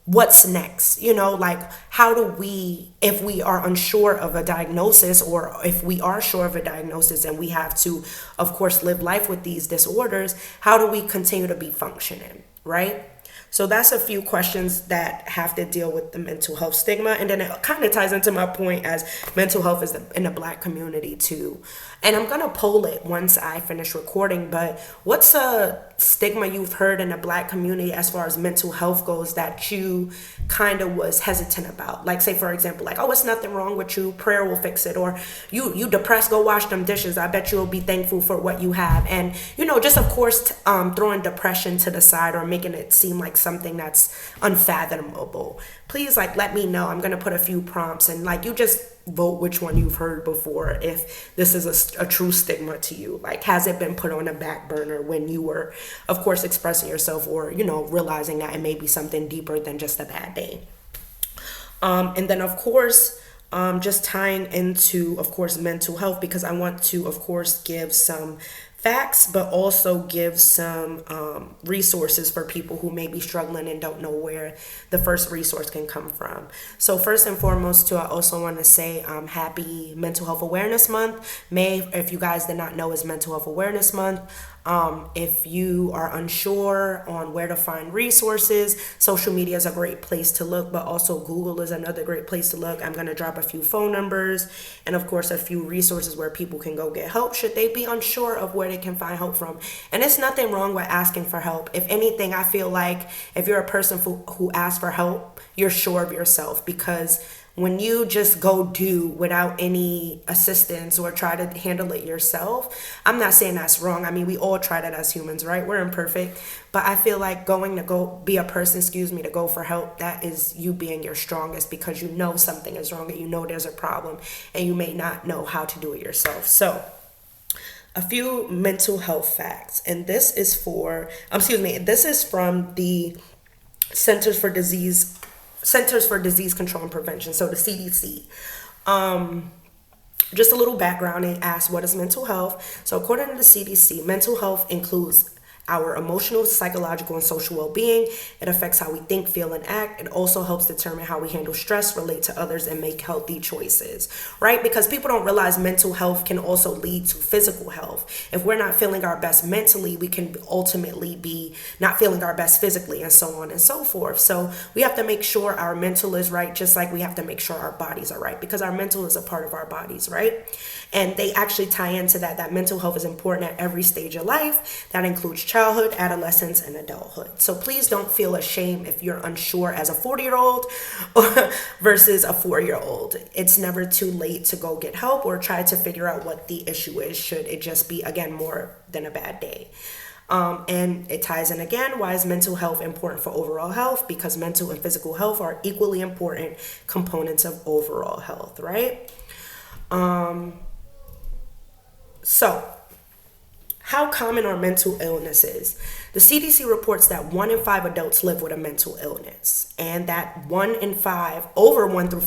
what's next? Like, how do we, if we are unsure of a diagnosis, or if we are sure of a diagnosis and we have to, of course, live life with these disorders, how do we continue to be functioning, right? So that's a few questions that have to deal with the mental health stigma. And then it kind of ties into my point as mental health is in the Black community too. And I'm going to poll it once I finish recording, but what's a stigma you've heard in the Black community as far as mental health goes that you kind of was hesitant about? Like, say, for example, like, oh, it's nothing wrong with you. Prayer will fix it. Or you depressed, go wash them dishes. I bet you'll be thankful for what you have. And, just of course, throwing depression to the side or making it seem like something that's unfathomable. Please, like, let me know. I'm going to put a few prompts and, like, you just vote which one you've heard before, if this is a true stigma to you. Like, has it been put on a back burner when you were, of course, expressing yourself or, realizing that it may be something deeper than just a bad day. And then, of course, just tying into, of course, mental health, because I want to, of course, give some facts, but also give some resources for people who may be struggling and don't know where the first resource can come from. So first and foremost, too, I also want to say happy Mental Health Awareness Month. May, if you guys did not know, is Mental Health Awareness Month. If you are unsure on where to find resources, social media is a great place to look, but also Google is another great place to look. I'm going to drop a few phone numbers and, of course, a few resources where people can go get help should they be unsure of where they can find help from. And it's nothing wrong with asking for help. If anything, I feel like if you're a person who asks for help, you're sure of yourself, because when you just go do without any assistance or try to handle it yourself, I'm not saying that's wrong. I mean, we all try that as humans, right? We're imperfect. But I feel like be a person, to go for help, that is you being your strongest, because you know something is wrong and you know there's a problem and you may not know how to do it yourself. So a few mental health facts. And this is from the Centers for Disease Control and Prevention, so the CDC. Just a little background, and ask, what is mental health? So according to the CDC, mental health includes our emotional, psychological, and social well-being. It affects how we think, feel, and act. It also helps determine how we handle stress, relate to others, and make healthy choices, right? Because people don't realize mental health can also lead to physical health. If we're not feeling our best mentally, we can ultimately be not feeling our best physically, and so on and so forth. So we have to make sure our mental is right, just like we have to make sure our bodies are right, because our mental is a part of our bodies, right? And they actually tie into that mental health is important at every stage of life. That includes childhood, adolescence, and adulthood. So please don't feel ashamed if you're unsure as a 40-year-old versus a 4-year-old. It's never too late to go get help or try to figure out what the issue is, should it just be, again, more than a bad day. And it ties in again, why is mental health important for overall health? Because mental and physical health are equally important components of overall health, right? So, how common are mental illnesses? The CDC reports that 1 in 5 adults live with a mental illness, and that over 1 in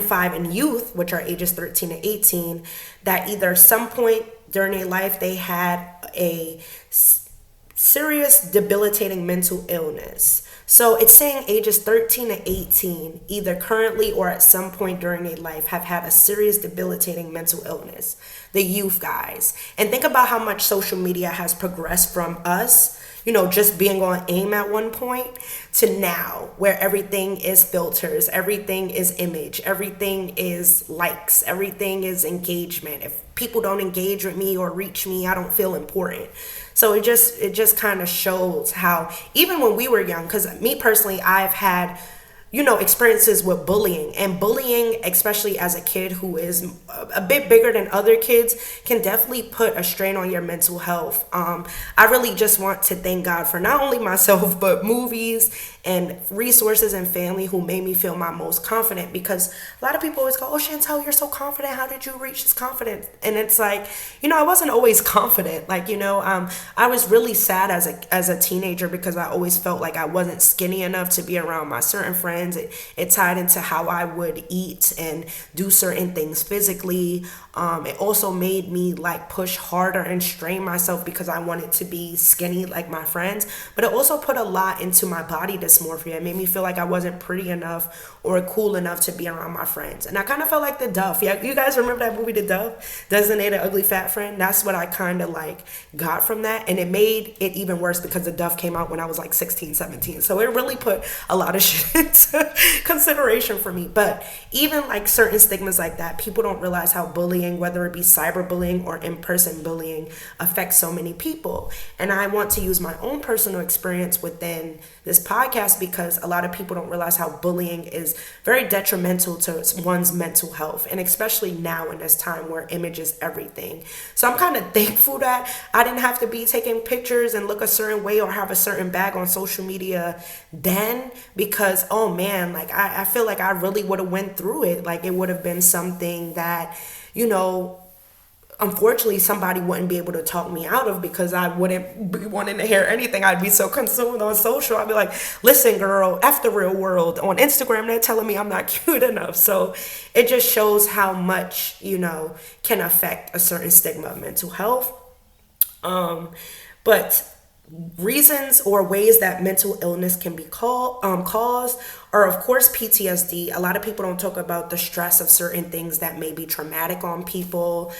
5 in youth, which are ages 13 to 18, that either some point during their life they had a serious debilitating mental illness. So it's saying ages 13 to 18, either currently or at some point during their life, have had a serious debilitating mental illness. The youth guys. And think about how much social media has progressed from us, just being on AIM at one point, to now, where everything is filters, everything is image, everything is likes, everything is engagement. If people don't engage with me or reach me, I don't feel important. So it just kind of shows how, even when we were young, because me personally, I've had experiences with bullying, and bullying, especially as a kid who is a bit bigger than other kids, can definitely put a strain on your mental health. I really just want to thank God for not only myself, but movies and resources and family who made me feel my most confident, because a lot of people always go, oh, Chantel, you're so confident. How did you reach this confidence? And it's like, I wasn't always confident. I was really sad as a teenager, because I always felt like I wasn't skinny enough to be around my certain friends. friends. It tied into how I would eat and do certain things physically. It also made me like push harder and strain myself because I wanted to be skinny like my friends. But it also put a lot into my body dysmorphia. It made me feel like I wasn't pretty enough or cool enough to be around my friends. And I kind of felt like the Duff. Yeah, you guys remember that movie, The Duff? Designated Ugly Fat Friend? That's what I kind of like got from that. And it made it even worse because The Duff came out when I was like 16, 17. So it really put a lot of shit into consideration for me. But even like certain stigmas like that, people don't realize how bullying, whether it be cyberbullying or in-person bullying, affects so many people. And I want to use my own personal experience within this podcast because a lot of people don't realize how bullying is very detrimental to one's mental health, and especially now in this time where image is everything. So I'm kind of thankful that I didn't have to be taking pictures and look a certain way or have a certain bag on social media then, because oh man, like I feel like I really would have went through it. Like it would have been something that, you know, unfortunately somebody wouldn't be able to talk me out of, because I wouldn't be wanting to hear anything. I'd be so consumed on social. I'd be like, listen girl, F the real world. On Instagram they're telling me I'm not cute enough. So it just shows how much, you know, can affect a certain stigma of mental health. But reasons or ways that mental illness can be caused are, of course, PTSD. A lot of people don't talk about the stress of certain things that may be traumatic on people.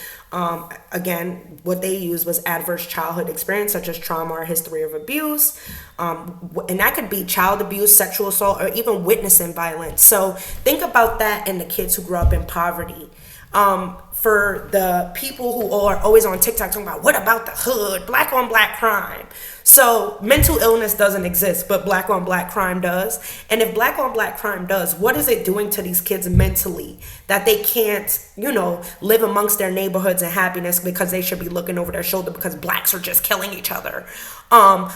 Again, what they used was adverse childhood experience, such as trauma or history of abuse. And that could be child abuse, sexual assault, or even witnessing violence. So think about that in the kids who grew up in poverty. For the people who are always on TikTok talking about, what about the hood, black on black crime? So mental illness doesn't exist, but black on black crime does. And if black on black crime does, what is it doing to these kids mentally that they can't, you know, live amongst their neighborhoods in happiness because they should be looking over their shoulder because blacks are just killing each other? And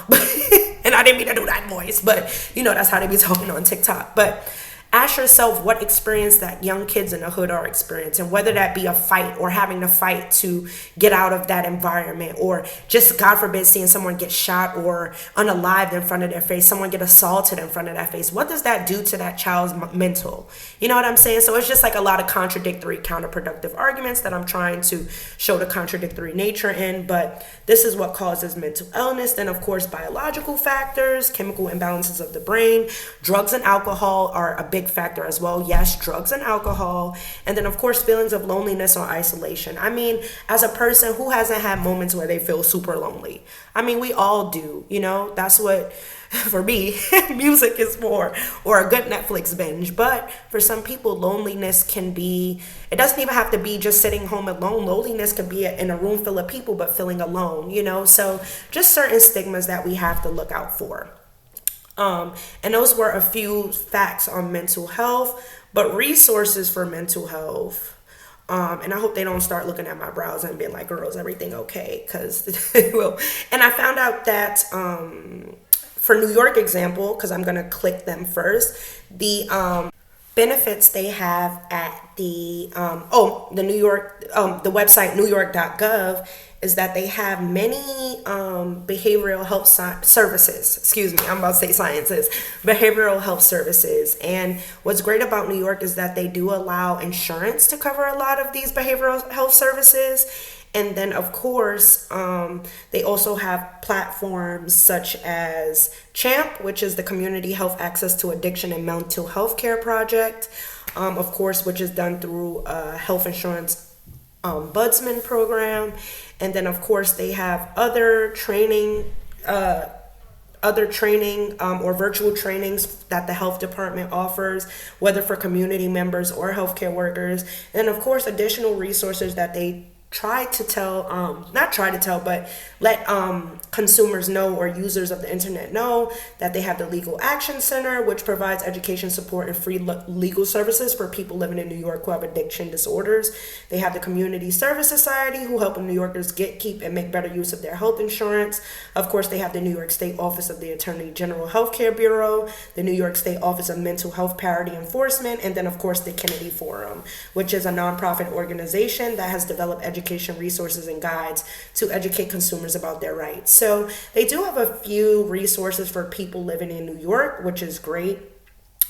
I didn't mean to do that voice, but you know, that's how they be talking on TikTok. But ask yourself what experience that young kids in the hood are experiencing, whether that be a fight or having to fight to get out of that environment, or just, God forbid, seeing someone get shot or unalived in front of their face, someone get assaulted in front of their face. What does that do to that child's mental? You know what I'm saying? So it's just like a lot of contradictory, counterproductive arguments that I'm trying to show the contradictory nature in. But this is what causes mental illness. Then, of course, biological factors, chemical imbalances of the brain, drugs and alcohol are a big factor as well. Yes, drugs and alcohol. And then, of course, feelings of loneliness or isolation. I mean, as a person who hasn't had moments where they feel super lonely? I mean, we all do, you know. That's what, for me, music is for, or a good Netflix binge. But for some people, loneliness can be, it doesn't even have to be just sitting home alone. Loneliness could be in a room full of people but feeling alone, you know. So just certain stigmas that we have to look out for. And those were a few facts on mental health, but resources for mental health. And I hope they don't start looking at my browser and being like, girl, is everything okay? Because they will. And I found out that for New York example, because I'm going to click them first, the benefits they have at the New York, the website newyork.gov, is that they have many behavioral health services. Excuse me, I'm about to say sciences. Behavioral health services. And what's great about New York is that they do allow insurance to cover a lot of these behavioral health services. And then, of course, they also have platforms such as CHAMP, which is the Community Health Access to Addiction and Mental Health Care Project, of course, which is done through a health insurance ombudsman program. And then, of course, they have other training or virtual trainings that the health department offers, whether for community members or healthcare workers. And, of course, additional resources that they but let consumers know, or users of the internet know, that they have the Legal Action Center, which provides education, support, and free legal services for people living in New York who have addiction disorders. They have the Community Service Society, who help New Yorkers keep, and make better use of their health insurance. Of course, they have the New York State Office of the Attorney General Healthcare Bureau, the New York State Office of Mental Health Parity Enforcement, and then, of course, the Kennedy Forum, which is a nonprofit organization that has developed education resources and guides to educate consumers about their rights. So they do have a few resources for people living in New York, which is great.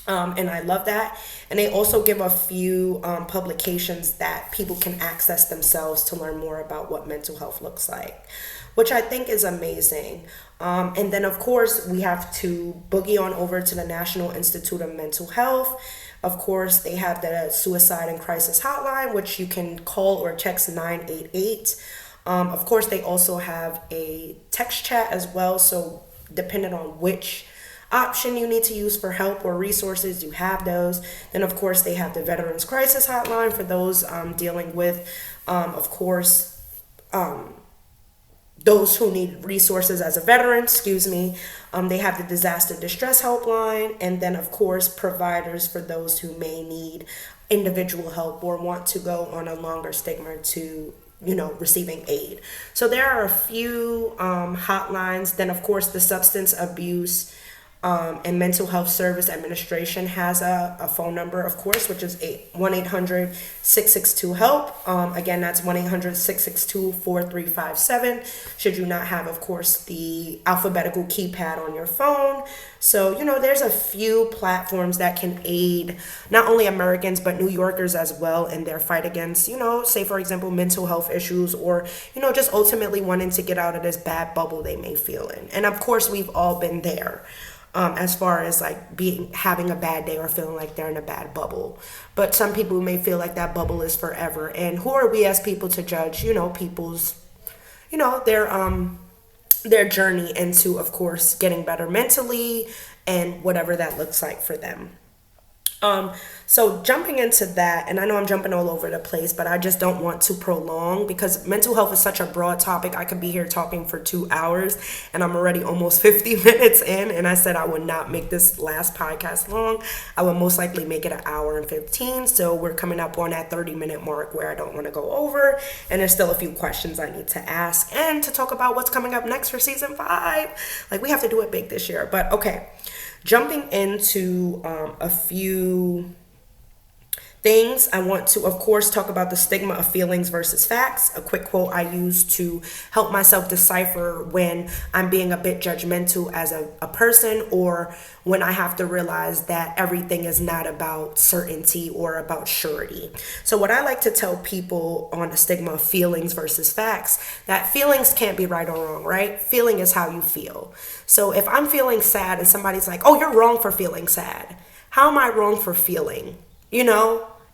And I love that. And they also give a few publications that people can access themselves to learn more about what mental health looks like, which I think is amazing. And then, of course, we have to boogie on over to the National Institute of Mental Health. Of course, they have the Suicide and Crisis Hotline, which you can call or text 988. Of course, they also have a text chat as well. So depending on which option you need to use for help or resources, you have those. Then of course they have the Veterans Crisis Hotline for those dealing with of course those who need resources as a veteran, they have the Disaster Distress Helpline, and then of course providers for those who may need individual help or want to go on a longer stigma to receiving aid. So there are a few hotlines. Then of course the Substance Abuse and Mental Health Service Administration has a phone number, of course, which is 1-800-662-HELP. Again, that's 1-800-662-4357. Should you not have, of course, the alphabetical keypad on your phone. So, there's a few platforms that can aid not only Americans, but New Yorkers as well in their fight against, say, for example, mental health issues or, just ultimately wanting to get out of this bad bubble they may feel in. And of course, we've all been there. As far as like having a bad day or feeling like they're in a bad bubble. But some people may feel like that bubble is forever. And who are we as people to judge, people's, their journey into, of course, getting better mentally and whatever that looks like for them. So jumping into that, and I know I'm jumping all over the place, but I just don't want to prolong because mental health is such a broad topic. I could be here talking for 2 hours and I'm already almost 50 minutes in. And I said I would not make this last podcast long. I would most likely make it 1 hour and 15. So we're coming up on that 30-minute mark where I don't want to go over. And there's still a few questions I need to ask and to talk about what's coming up next for season 5. Like we have to do it big this year, but okay. Jumping into a few things, I want to, of course, talk about the stigma of feelings versus facts. A quick quote I use to help myself decipher when I'm being a bit judgmental as a person or when I have to realize that everything is not about certainty or about surety. So what I like to tell people on the stigma of feelings versus facts, that feelings can't be right or wrong, right? Feeling is how you feel. So if I'm feeling sad and somebody's like, oh, you're wrong for feeling sad. How am I wrong for feeling?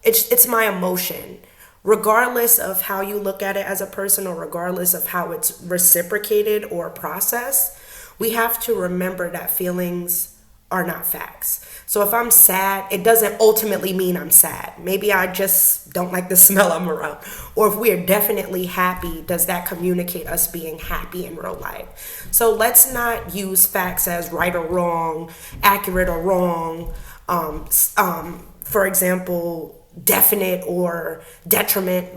It's my emotion. Regardless of how you look at it as a person or regardless of how it's reciprocated or processed, we have to remember that feelings are not facts. So if I'm sad, it doesn't ultimately mean I'm sad. Maybe I just don't like the smell I'm around. Or if we are definitely happy, does that communicate us being happy in real life? So let's not use facts as right or wrong, accurate or wrong. For example, definite or detriment,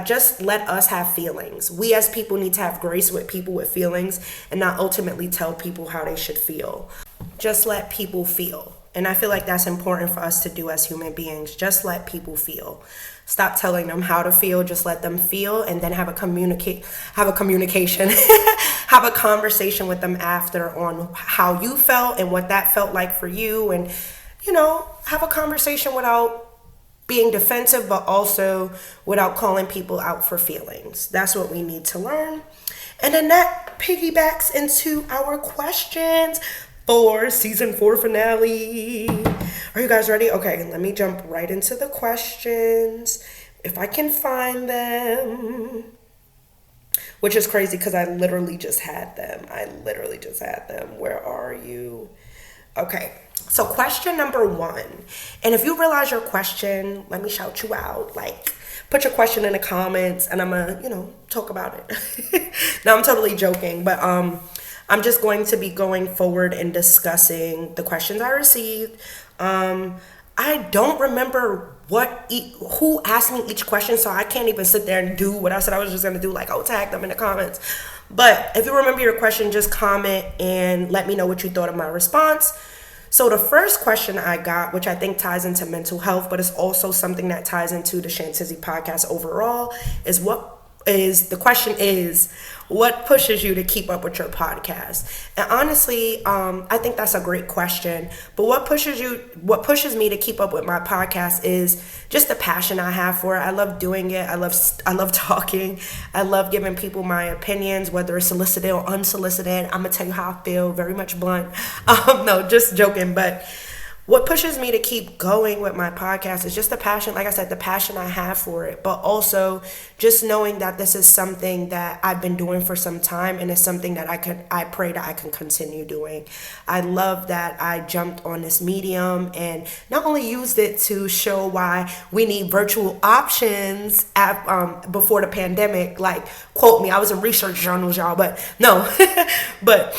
just let us have feelings. We as people need to have grace with people with feelings and not ultimately tell people how they should feel. Just let people feel. And I feel like that's important for us to do as human beings. Just let people feel. Stop telling them how to feel. Just let them feel and then have a conversation, have a conversation with them after on how you felt and what that felt like for you. And, have a conversation without being defensive, but also without calling people out for feelings. That's what we need to learn. And then that piggybacks into our questions for season 4 finale. Are you guys ready? Okay, let me jump right into the questions if I can find them. Which is crazy because I literally just had them. Where are you? Okay. So question number 1, and if you realize your question, let me shout you out. Put your question in the comments, and I'm gonna, talk about it. No, I'm totally joking, but I'm just going to be going forward and discussing the questions I received. I don't remember who asked me each question, so I can't even sit there and do what I said I was just gonna do, tag them in the comments. But if you remember your question, just comment and let me know what you thought of my response. So the first question I got, which I think ties into mental health, but it's also something that ties into the Chantizzy Podcast overall, is what the question is, what pushes you to keep up with your podcast? And honestly, I think that's a great question. But what pushes me to keep up with my podcast is just the passion I have for it. I love doing it. I love talking. I love giving people my opinions, whether it's solicited or unsolicited. I'm gonna tell you how I feel, very much blunt. No, just joking. But what pushes me to keep going with my podcast is just the passion, like I said, the passion I have for it, but also just knowing that this is something that I've been doing for some time, and it's something that I pray that I can continue doing. I love that I jumped on this medium and not only used it to show why we need virtual options before the pandemic, like, quote me, I was in research journals, y'all, but no, but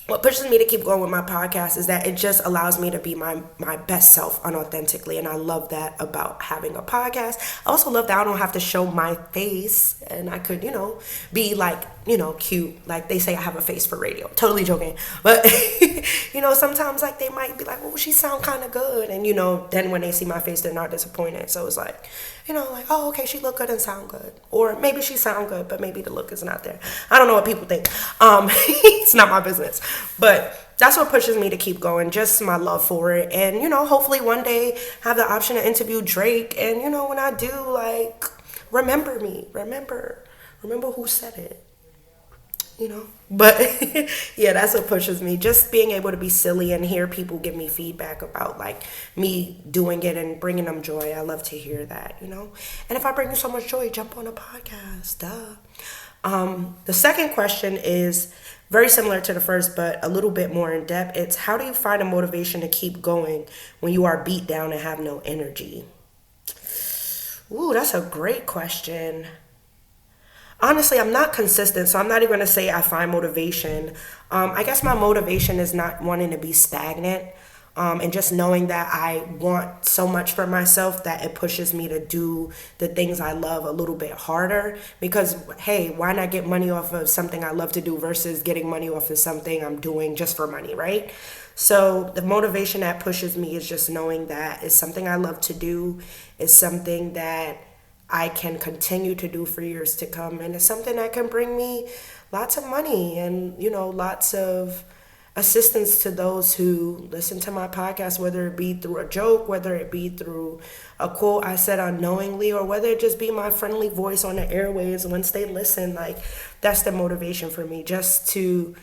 what pushes me to keep going with my podcast is that it just allows me to be my best self unauthentically. And I love that about having a podcast. I also love that I don't have to show my face, and I could, be like, cute. Like they say I have a face for radio. Totally joking. But, sometimes like they might be like, well, she sound kind of good. And, then when they see my face, they're not disappointed. So it's like, like, oh, okay, she look good and sound good. Or maybe she sound good, but maybe the look is not there. I don't know what people think. It's not my business. But that's what pushes me to keep going, just my love for it. And, hopefully one day have the option to interview Drake. And, when I do, like, remember me. Remember who said it. But yeah, that's what pushes me, just being able to be silly and hear people give me feedback about like me doing it and bringing them joy. I love to hear that, and if I bring you so much joy, jump on a podcast. The second question is very similar to the first, but a little bit more in depth. It's, how do you find a motivation to keep going when you are beat down and have no energy? Ooh, that's a great question. Honestly, I'm not consistent, so I'm not even going to say I find motivation. I guess my motivation is not wanting to be stagnant, and just knowing that I want so much for myself that it pushes me to do the things I love a little bit harder. Because, hey, why not get money off of something I love to do versus getting money off of something I'm doing just for money, right? So the motivation that pushes me is just knowing that it's something I love to do, it's something that I can continue to do for years to come. And it's something that can bring me lots of money and, lots of assistance to those who listen to my podcast, whether it be through a joke, whether it be through a quote I said unknowingly, or whether it just be my friendly voice on the airwaves once they listen. Like, that's the motivation for me, just to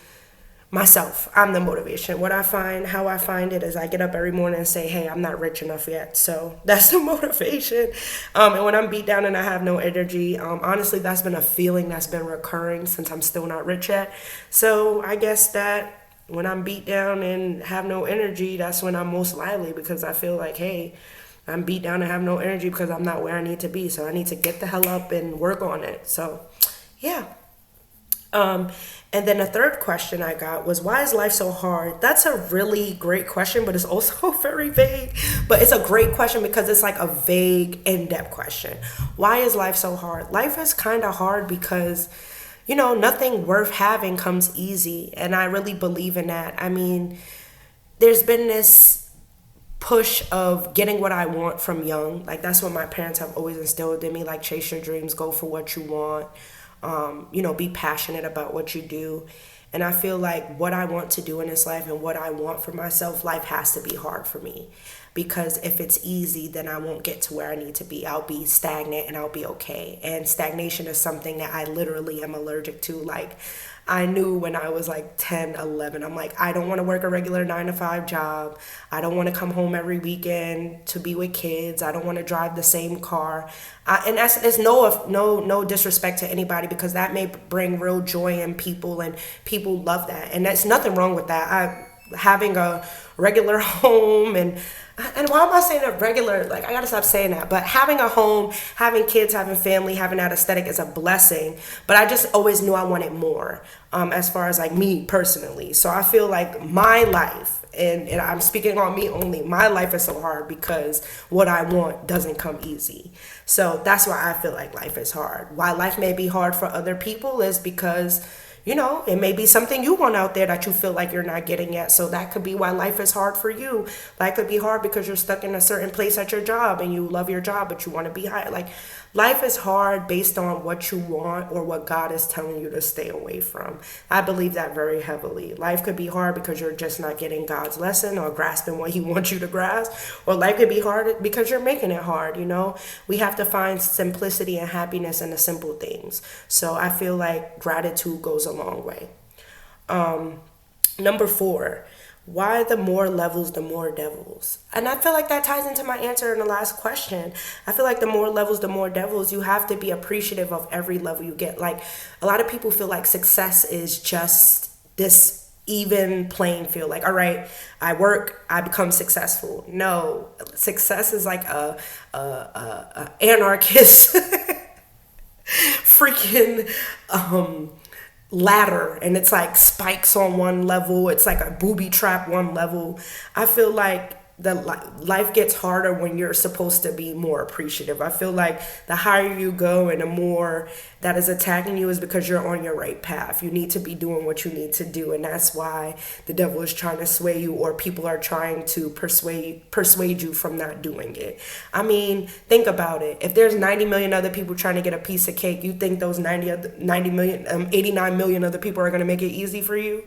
myself. I'm the motivation. How I find it is I get up every morning and say, hey, I'm not rich enough yet. So that's the motivation. And when I'm beat down and I have no energy, honestly, that's been a feeling that's been recurring since I'm still not rich yet. So I guess that when I'm beat down and have no energy, that's when I'm most lively, because I feel like, hey, I'm beat down and have no energy because I'm not where I need to be. So I need to get the hell up and work on it. So yeah. And then the third question I got was, why is life so hard? That's a really great question, but it's also very vague. But it's a great question because it's like a vague, in-depth question. Why is life so hard? Life is kind of hard because, nothing worth having comes easy. And I really believe in that. I mean, there's been this push of getting what I want from young. Like, that's what my parents have always instilled in me. Like, chase your dreams, go for what you want. Be passionate about what you do. And I feel like what I want to do in this life and what I want for myself, life has to be hard for me. Because if it's easy, then I won't get to where I need to be. I'll be stagnant and I'll be okay. And stagnation is something that I literally am allergic to. Like, I knew when I was like 10, 11, I'm like, I don't want to work a regular 9-to-5 job. I don't want to come home every weekend to be with kids. I don't want to drive the same car. And it's no disrespect to anybody, because that may bring real joy in people, and people love that. And there's nothing wrong with that. Having a regular home and why am I saying a regular? Like, I gotta stop saying that. But having a home, having kids, having family, having that aesthetic is a blessing. But I just always knew I wanted more, as far as like me personally. So I feel like my life, and I'm speaking on me only, my life is so hard because what I want doesn't come easy. So that's why I feel like life is hard. Why life may be hard for other people is because, it may be something you want out there that you feel like you're not getting yet. So that could be why life is hard for you. Life could be hard because you're stuck in a certain place at your job and you love your job, but you want to be higher. Like, life is hard based on what you want or what God is telling you to stay away from. I believe that very heavily. Life could be hard because you're just not getting God's lesson or grasping what He wants you to grasp. Or life could be hard because you're making it hard, We have to find simplicity and happiness in the simple things. So I feel like gratitude goes a long way. Number 4, why the more levels, the more devils? And I feel like that ties into my answer in the last question. I feel like the more levels, the more devils. You have to be appreciative of every level you get. Like, a lot of people feel like success is just this even playing field. Like, all right, I work, I become successful. No, success is like a anarchist freaking ladder, and it's like spikes on one level, it's like a booby trap one level. I feel like the life gets harder when you're supposed to be more appreciative. I feel like the higher you go and the more that is attacking you is because you're on your right path. You need to be doing what you need to do, and that's why the devil is trying to sway you, or people are trying to persuade you from not doing it. I mean, think about it. If there's 90 million other people trying to get a piece of cake, you think those 89 million other people are going to make it easy for you?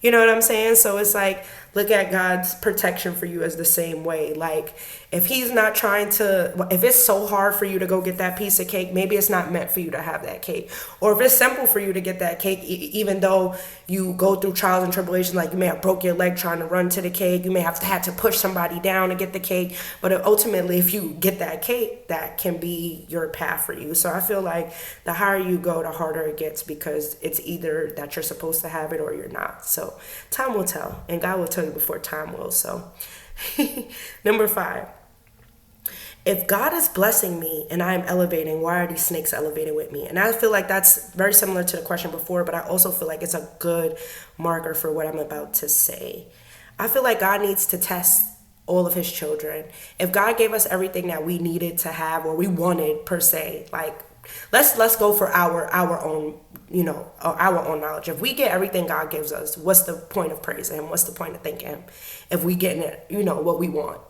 You know what I'm saying? So it's like, look at God's protection for you as the same way. Like, if He's not if it's so hard for you to go get that piece of cake, maybe it's not meant for you to have that cake. Or if it's simple for you to get that cake, even though you go through trials and tribulations, like you may have broke your leg trying to run to the cake, you may have had to push somebody down to get the cake, but ultimately, if you get that cake, that can be your path for you. So I feel like the higher you go, the harder it gets, because it's either that you're supposed to have it or you're not. So time will tell, and God will tell you before time will. So number 5, if God is blessing me and I am elevating, why are these snakes elevating with me? And I feel like that's very similar to the question before, but I also feel like it's a good marker for what I'm about to say. I feel like God needs to test all of His children. If God gave us everything that we needed to have, or we wanted per se, like, let's go for our own, our own knowledge. If we get everything God gives us, what's the point of praising Him? What's the point of thanking Him? If we getting it, what we want,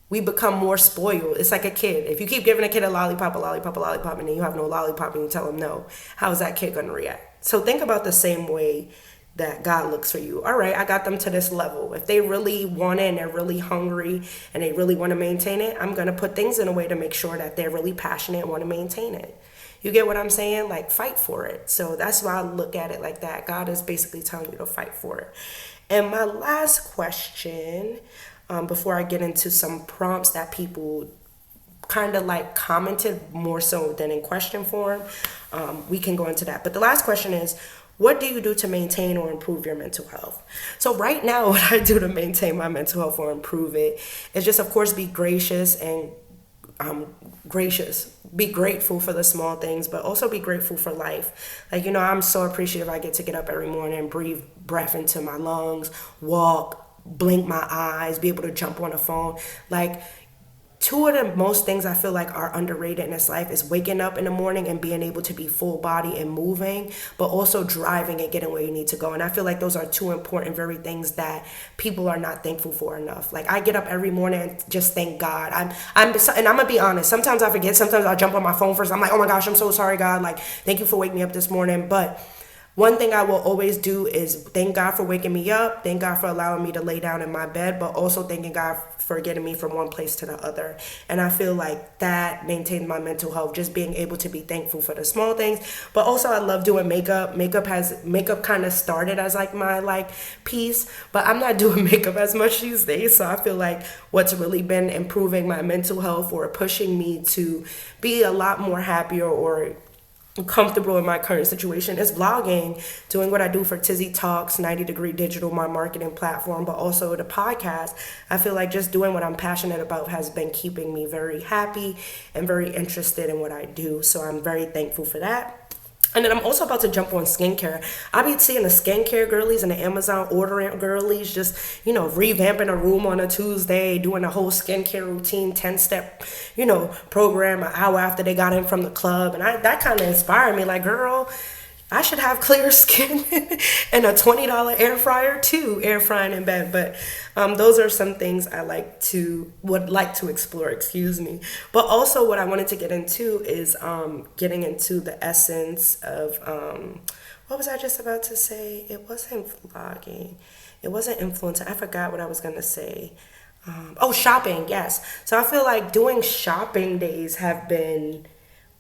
we become more spoiled. It's like a kid. If you keep giving a kid a lollipop, and then you have no lollipop and you tell him no, how is that kid going to react? So think about the same way that God looks for you. All right, I got them to this level. If they really want it and they're really hungry and they really want to maintain it, I'm going to put things in a way to make sure that they're really passionate and want to maintain it. You get what I'm saying? Like, fight for it. So that's why I look at it like that. God is basically telling you to fight for it. And my last question, before I get into some prompts that people kind of like commented more so than in question form, we can go into that. But the last question is, what do you do to maintain or improve your mental health? So right now, what I do to maintain my mental health or improve it is just, of course, be gracious and be grateful for the small things, but also be grateful for life. Like, I'm so appreciative I get to get up every morning and breathe breath into my lungs, walk, blink my eyes, be able to jump on a phone. Like, two of the most things I feel like are underrated in this life is waking up in the morning and being able to be full body and moving, but also driving and getting where you need to go. And I feel like those are two important very things that people are not thankful for enough. Like, I get up every morning and just thank God. And I'm gonna be honest, sometimes I forget, sometimes I'll jump on my phone first. I'm like, oh my gosh, I'm so sorry, God. Like, thank you for waking me up this morning. But one thing I will always do is thank God for waking me up, thank God for allowing me to lay down in my bed, but also thanking God for getting me from one place to the other. And I feel like that maintains my mental health, just being able to be thankful for the small things. But also, I love doing makeup. Makeup kind of started as like my piece, but I'm not doing makeup as much these days. So I feel like what's really been improving my mental health or pushing me to be a lot more happier or comfortable in my current situation is vlogging, doing what I do for Tizzy Talks, 90 Degree Digital, my marketing platform, but also the podcast. I feel like just doing what I'm passionate about has been keeping me very happy and very interested in what I do. So I'm very thankful for that. And then I'm also about to jump on skincare. I be seeing the skincare girlies and the Amazon ordering girlies just, revamping a room on a Tuesday, doing a whole skincare routine, 10-step, program an hour after they got in from the club. And that kind of inspired me. Like, girl, I should have clear skin and a $20 air fryer too, air frying in bed. But those are some things I would like to explore, excuse me. But also what I wanted to get into is getting into the essence of, what was I just about to say? It wasn't vlogging. It wasn't influencer. I forgot what I was going to say. Shopping, yes. So I feel like doing shopping days have been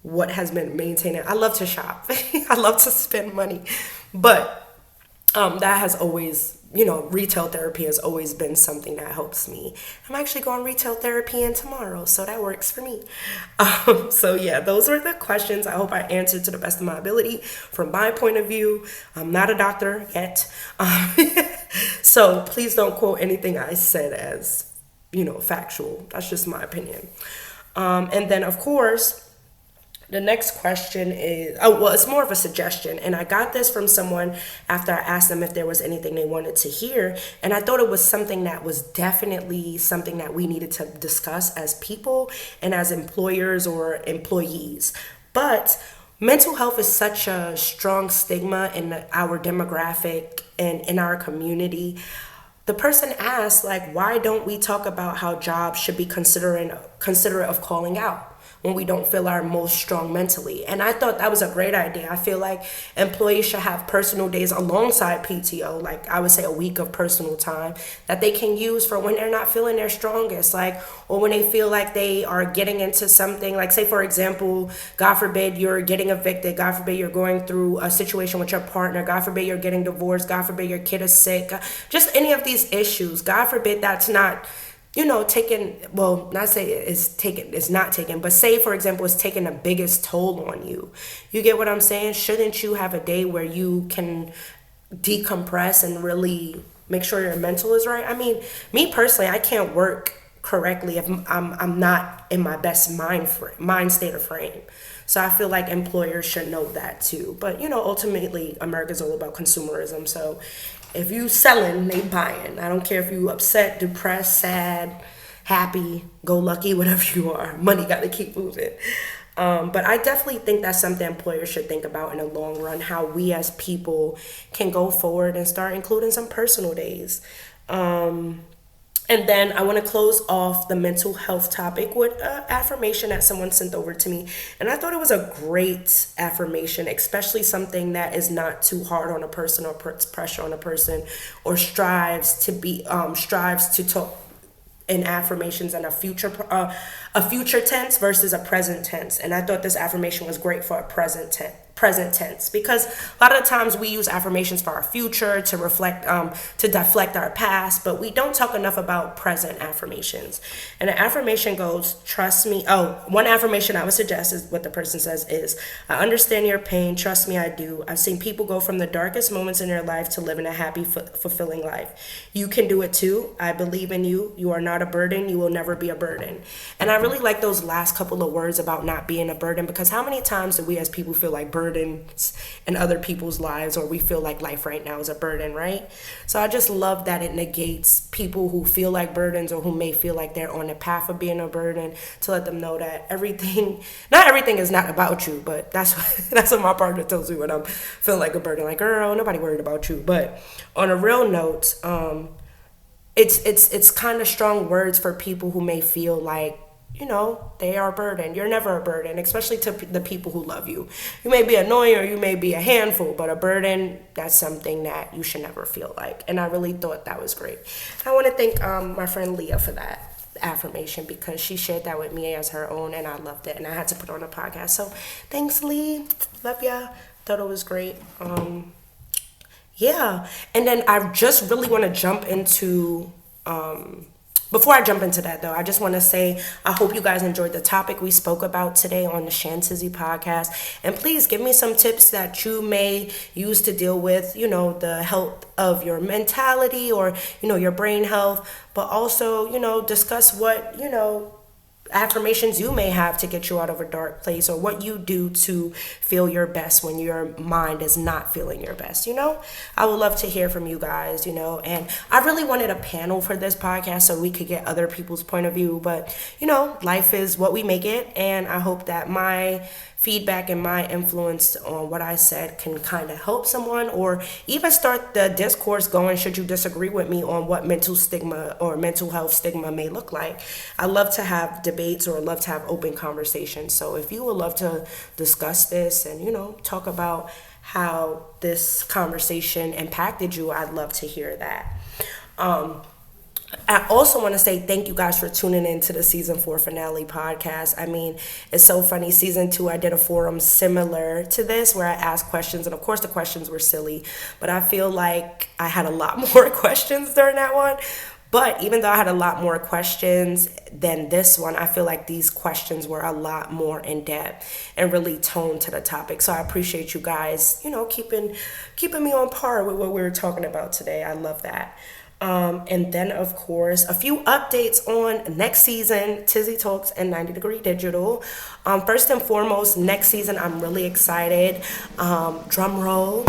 what has been maintaining. I love to shop. I love to spend money. But that has always, retail therapy has always been something that helps me. I'm actually going retail therapy in tomorrow, so that works for me. So yeah, those were the questions. I hope I answered to the best of my ability from my point of view. I'm not a doctor yet. So please don't quote anything I said as, factual. That's just my opinion. And then of course, the next question is, it's more of a suggestion. And I got this from someone after I asked them if there was anything they wanted to hear. And I thought it was something that was definitely something that we needed to discuss as people and as employers or employees. But mental health is such a strong stigma in our demographic and in our community. The person asked, why don't we talk about how jobs should be considerate of calling out when we don't feel our most strong mentally? And I thought that was a great idea. I feel like employees should have personal days alongside PTO, like I would say a week of personal time that they can use for when they're not feeling their strongest, or when they feel like they are getting into something, say for example, God forbid you're getting evicted, God forbid you're going through a situation with your partner, God forbid you're getting divorced, God forbid your kid is sick, just any of these issues. God forbid that's not taken, not say it's not taken, but say, for example, it's taking the biggest toll on you. You get what I'm saying? Shouldn't you have a day where you can decompress and really make sure your mental is right? I mean, me personally, I can't work correctly if I'm not in my best mind state of frame. So I feel like employers should know that too. But, ultimately, America's all about consumerism. So if you selling, they buying. I don't care if you upset, depressed, sad, happy, go lucky, whatever you are. Money got to keep moving. But I definitely think that's something employers should think about in the long run, how we as people can go forward and start including some personal days. And then I want to close off the mental health topic with an affirmation that someone sent over to me. And I thought it was a great affirmation, especially something that is not too hard on a person or puts pressure on a person or strives to talk in affirmations in a future tense versus a present tense. And I thought this affirmation was great for a present tense, because a lot of times we use affirmations for our future to reflect to deflect our past, but we don't talk enough about present affirmations. And the affirmation goes, trust me. One affirmation I would suggest is what the person says is, I understand your pain, trust me, I do. I've seen people go from the darkest moments in their life to living a happy, fulfilling life. You can do it too. I believe in you. You are not a burden. You will never be a burden. And I really like those last couple of words about not being a burden, because how many times do we as people feel like burdens in other people's lives, or we feel like life right now is a burden, right? So I just love that it negates people who feel like burdens or who may feel like they're on the path of being a burden, to let them know that not everything is not about you, but that's what my partner tells me when I'm feeling like a burden, like, girl, nobody worried about you. But on a real note, it's kind of strong words for people who may feel like, they are a burden. You're never a burden, especially to the people who love you. You may be annoying or you may be a handful, but a burden, that's something that you should never feel like. And I really thought that was great. I want to thank my friend Leah for that affirmation, because she shared that with me as her own, and I loved it, and I had to put it on a podcast. So thanks, Lee. Love ya. Thought it was great. Yeah. And then I just really want to jump into... Before I jump into that, though, I just want to say I hope you guys enjoyed the topic we spoke about today on the Chantizzy Podcast. And please give me some tips that you may use to deal with, the health of your mentality or, your brain health. But also, discuss what, affirmations you may have to get you out of a dark place, or what you do to feel your best when your mind is not feeling your best. I would love to hear from you guys. And I really wanted a panel for this podcast so we could get other people's point of view, but life is what we make it, and I hope that my feedback and my influence on what I said can kind of help someone, or even start the discourse going should you disagree with me on what mental stigma or mental health stigma may look like. I love to have debates, or love to have open conversations. So if you would love to discuss this and talk about how this conversation impacted you, I'd love to hear that. I also want to say thank you guys for tuning in to the season 4 finale podcast. I mean, it's so funny. Season 2, I did a forum similar to this where I asked questions, and of course the questions were silly, but I feel like I had a lot more questions during that one. But even though I had a lot more questions than this one, I feel like these questions were a lot more in depth and really toned to the topic. So I appreciate you guys, keeping me on par with what we were talking about today. I love that. And then, of course, a few updates on next season, Tizzy Talks and 90 Degree Digital. First and foremost, next season, I'm really excited. Drum roll.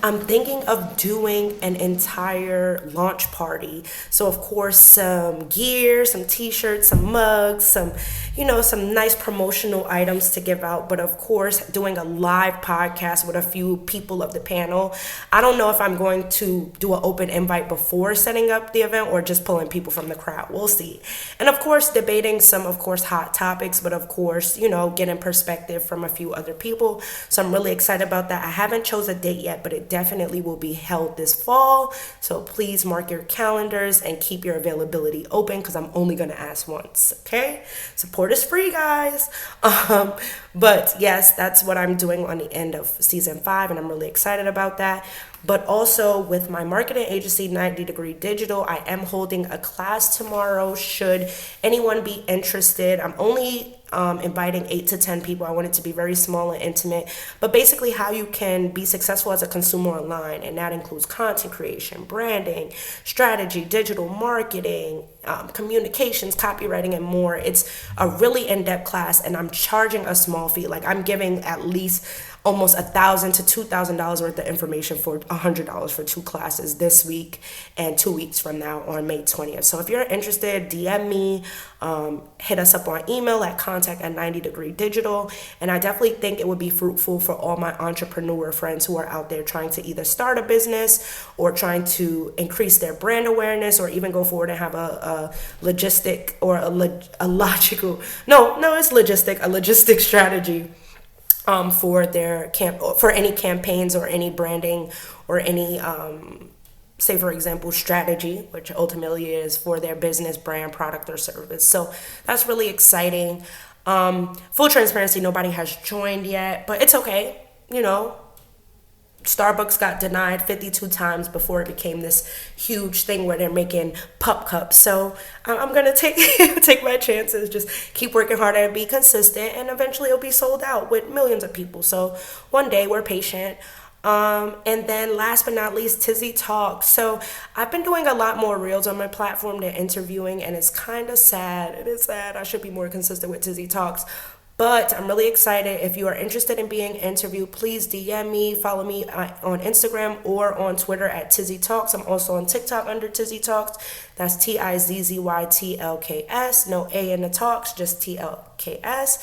I'm thinking of doing an entire launch party. So, of course, some gear, some t-shirts, some mugs, some nice promotional items to give out. But, of course, doing a live podcast with a few people of the panel. I don't know if I'm going to do an open invite before setting up the event or just pulling people from the crowd. We'll see. And, of course, debating some, of course, hot topics. But, of course, getting perspective from a few other people. So, I'm really excited about that. I haven't chose a date yet, but it definitely will be held this fall. So please mark your calendars and keep your availability open, because I'm only going to ask once. Okay? Support is free, guys. But yes, that's what I'm doing on the end of season 5, and I'm really excited about that. But also with my marketing agency, 90 Degree Digital, I am holding a class tomorrow. Should anyone be interested, I'm only inviting 8 to 10 people. I want it to be very small and intimate, but basically how you can be successful as a consumer online, and that includes content creation, branding, strategy, digital marketing, communications, copywriting, and more. It's a really in-depth class, and I'm charging a small fee. Like, I'm giving at least almost $1,000 to $2,000 worth of information for $100 for 2 classes this week and 2 weeks from now on May 20th. So if you're interested, DM me, hit us up on email at contact@90 Degree Digital. And I definitely think it would be fruitful for all my entrepreneur friends who are out there trying to either start a business or trying to increase their brand awareness, or even go forward and have a logistic or a logistic strategy for their for any campaigns or any branding or any say for example strategy, which ultimately is for their business, brand, product, or service. So that's really exciting. Full transparency, nobody has joined yet, but it's okay. Starbucks got denied 52 times before it became this huge thing where they're making pup cups. So I'm going to take my chances, just keep working hard and be consistent, and eventually it'll be sold out with millions of people. So one day, we're patient. And then last but not least, Tizzy Talks. So I've been doing a lot more reels on my platform than interviewing, and it's kind of sad. It is sad. I should be more consistent with Tizzy Talks. But I'm really excited. If you are interested in being interviewed, please DM me, follow me on Instagram or on Twitter at Tizzy Talks. I'm also on TikTok under Tizzy Talks. That's TIZZYTLKS. No A in the talks, just TLKS.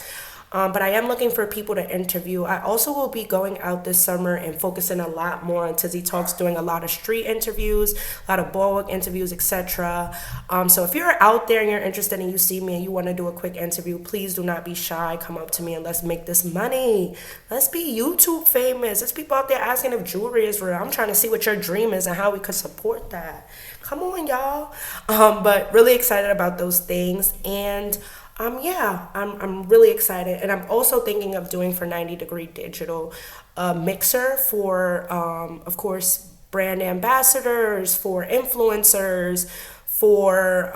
But I am looking for people to interview. I also will be going out this summer and focusing a lot more on Tizzy Talks, doing a lot of street interviews, a lot of boardwalk interviews, etc. So if you're out there and you're interested and you see me and you want to do a quick interview, please do not be shy. Come up to me and let's make this money. Let's be YouTube famous. There's people out there asking if jewelry is real. I'm trying to see what your dream is and how we could support that. Come on, y'all. But really excited about those things. And I'm really excited. And I'm also thinking of doing for 90 Degree Digital a mixer for, of course, brand ambassadors, for influencers, for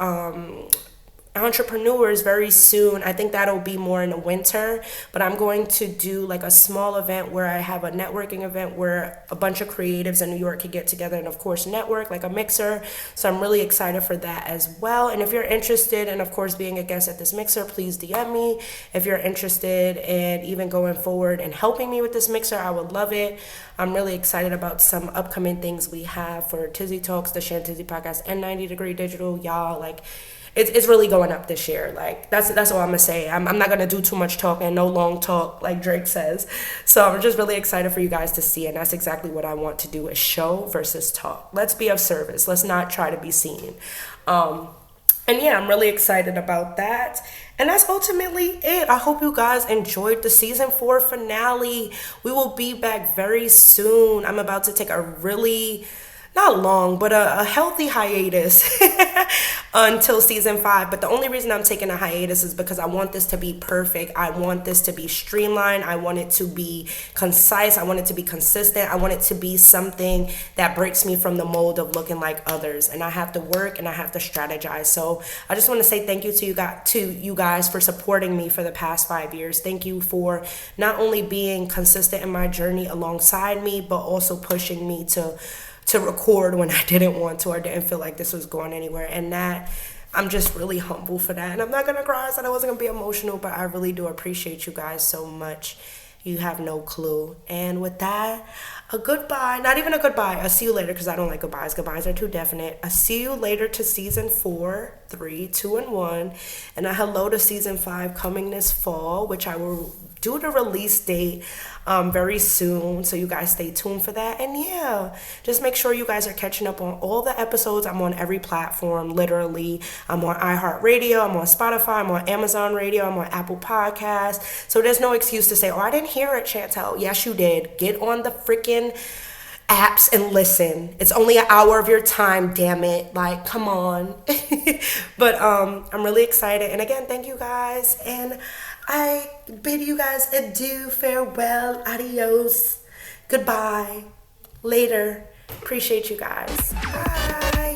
entrepreneurs very soon. I think that'll be more in the winter, but I'm going to do like a small event where I have a networking event where a bunch of creatives in New York can get together and of course network, like a mixer. So I'm really excited for that as well. And if you're interested in of course being a guest at this mixer, please DM me. If you're interested in even going forward and helping me with this mixer, I would love it. I'm really excited about some upcoming things we have for Tizzy Talks, the Chantizzy Podcast, and 90 Degree Digital. Y'all, like, it's really going up this year. Like, that's all I'm gonna say. I'm not gonna do too much talking, no long talk like Drake says. So I'm just really excited for you guys to see, and that's exactly what I want to do, is show versus talk. Let's be of service. Let's not try to be seen. And yeah, I'm really excited about that. And that's ultimately it. I hope you guys enjoyed the season 4 finale. We will be back very soon. I'm about to take a really, not long, but a healthy hiatus until season 5. But the only reason I'm taking a hiatus is because I want this to be perfect. I want this to be streamlined. I want it to be concise. I want it to be consistent. I want it to be something that breaks me from the mold of looking like others. And I have to work and I have to strategize. So I just want to say thank you to you guys for supporting me for the past 5 years. Thank you for not only being consistent in my journey alongside me, but also pushing me to record when I didn't want to or didn't feel like this was going anywhere. And that, I'm just really humble for that. And I'm not gonna cry. I said I wasn't gonna be emotional, but I really do appreciate you guys so much. You have no clue. And with that, a goodbye, not even a goodbye, a see you later, because I don't like goodbyes. Goodbyes are too definite. A see you later to season 4, 3, 2, and 1. And a hello to season 5 coming this fall, which I will do the release date very soon, so you guys stay tuned for that. And yeah, just make sure you guys are catching up on all the episodes. I'm on every platform, literally. I'm on iHeartRadio, I'm on Spotify, I'm on Amazon Radio, I'm on Apple Podcasts. So there's no excuse to say, oh, I didn't hear it, Chantel. Yes, you did. Get on the freaking apps and listen. It's only an hour of your time, damn it. Like, come on. But I'm really excited. And again, thank you guys. And I bid you guys adieu, farewell, adios, goodbye, later. Appreciate you guys. Bye.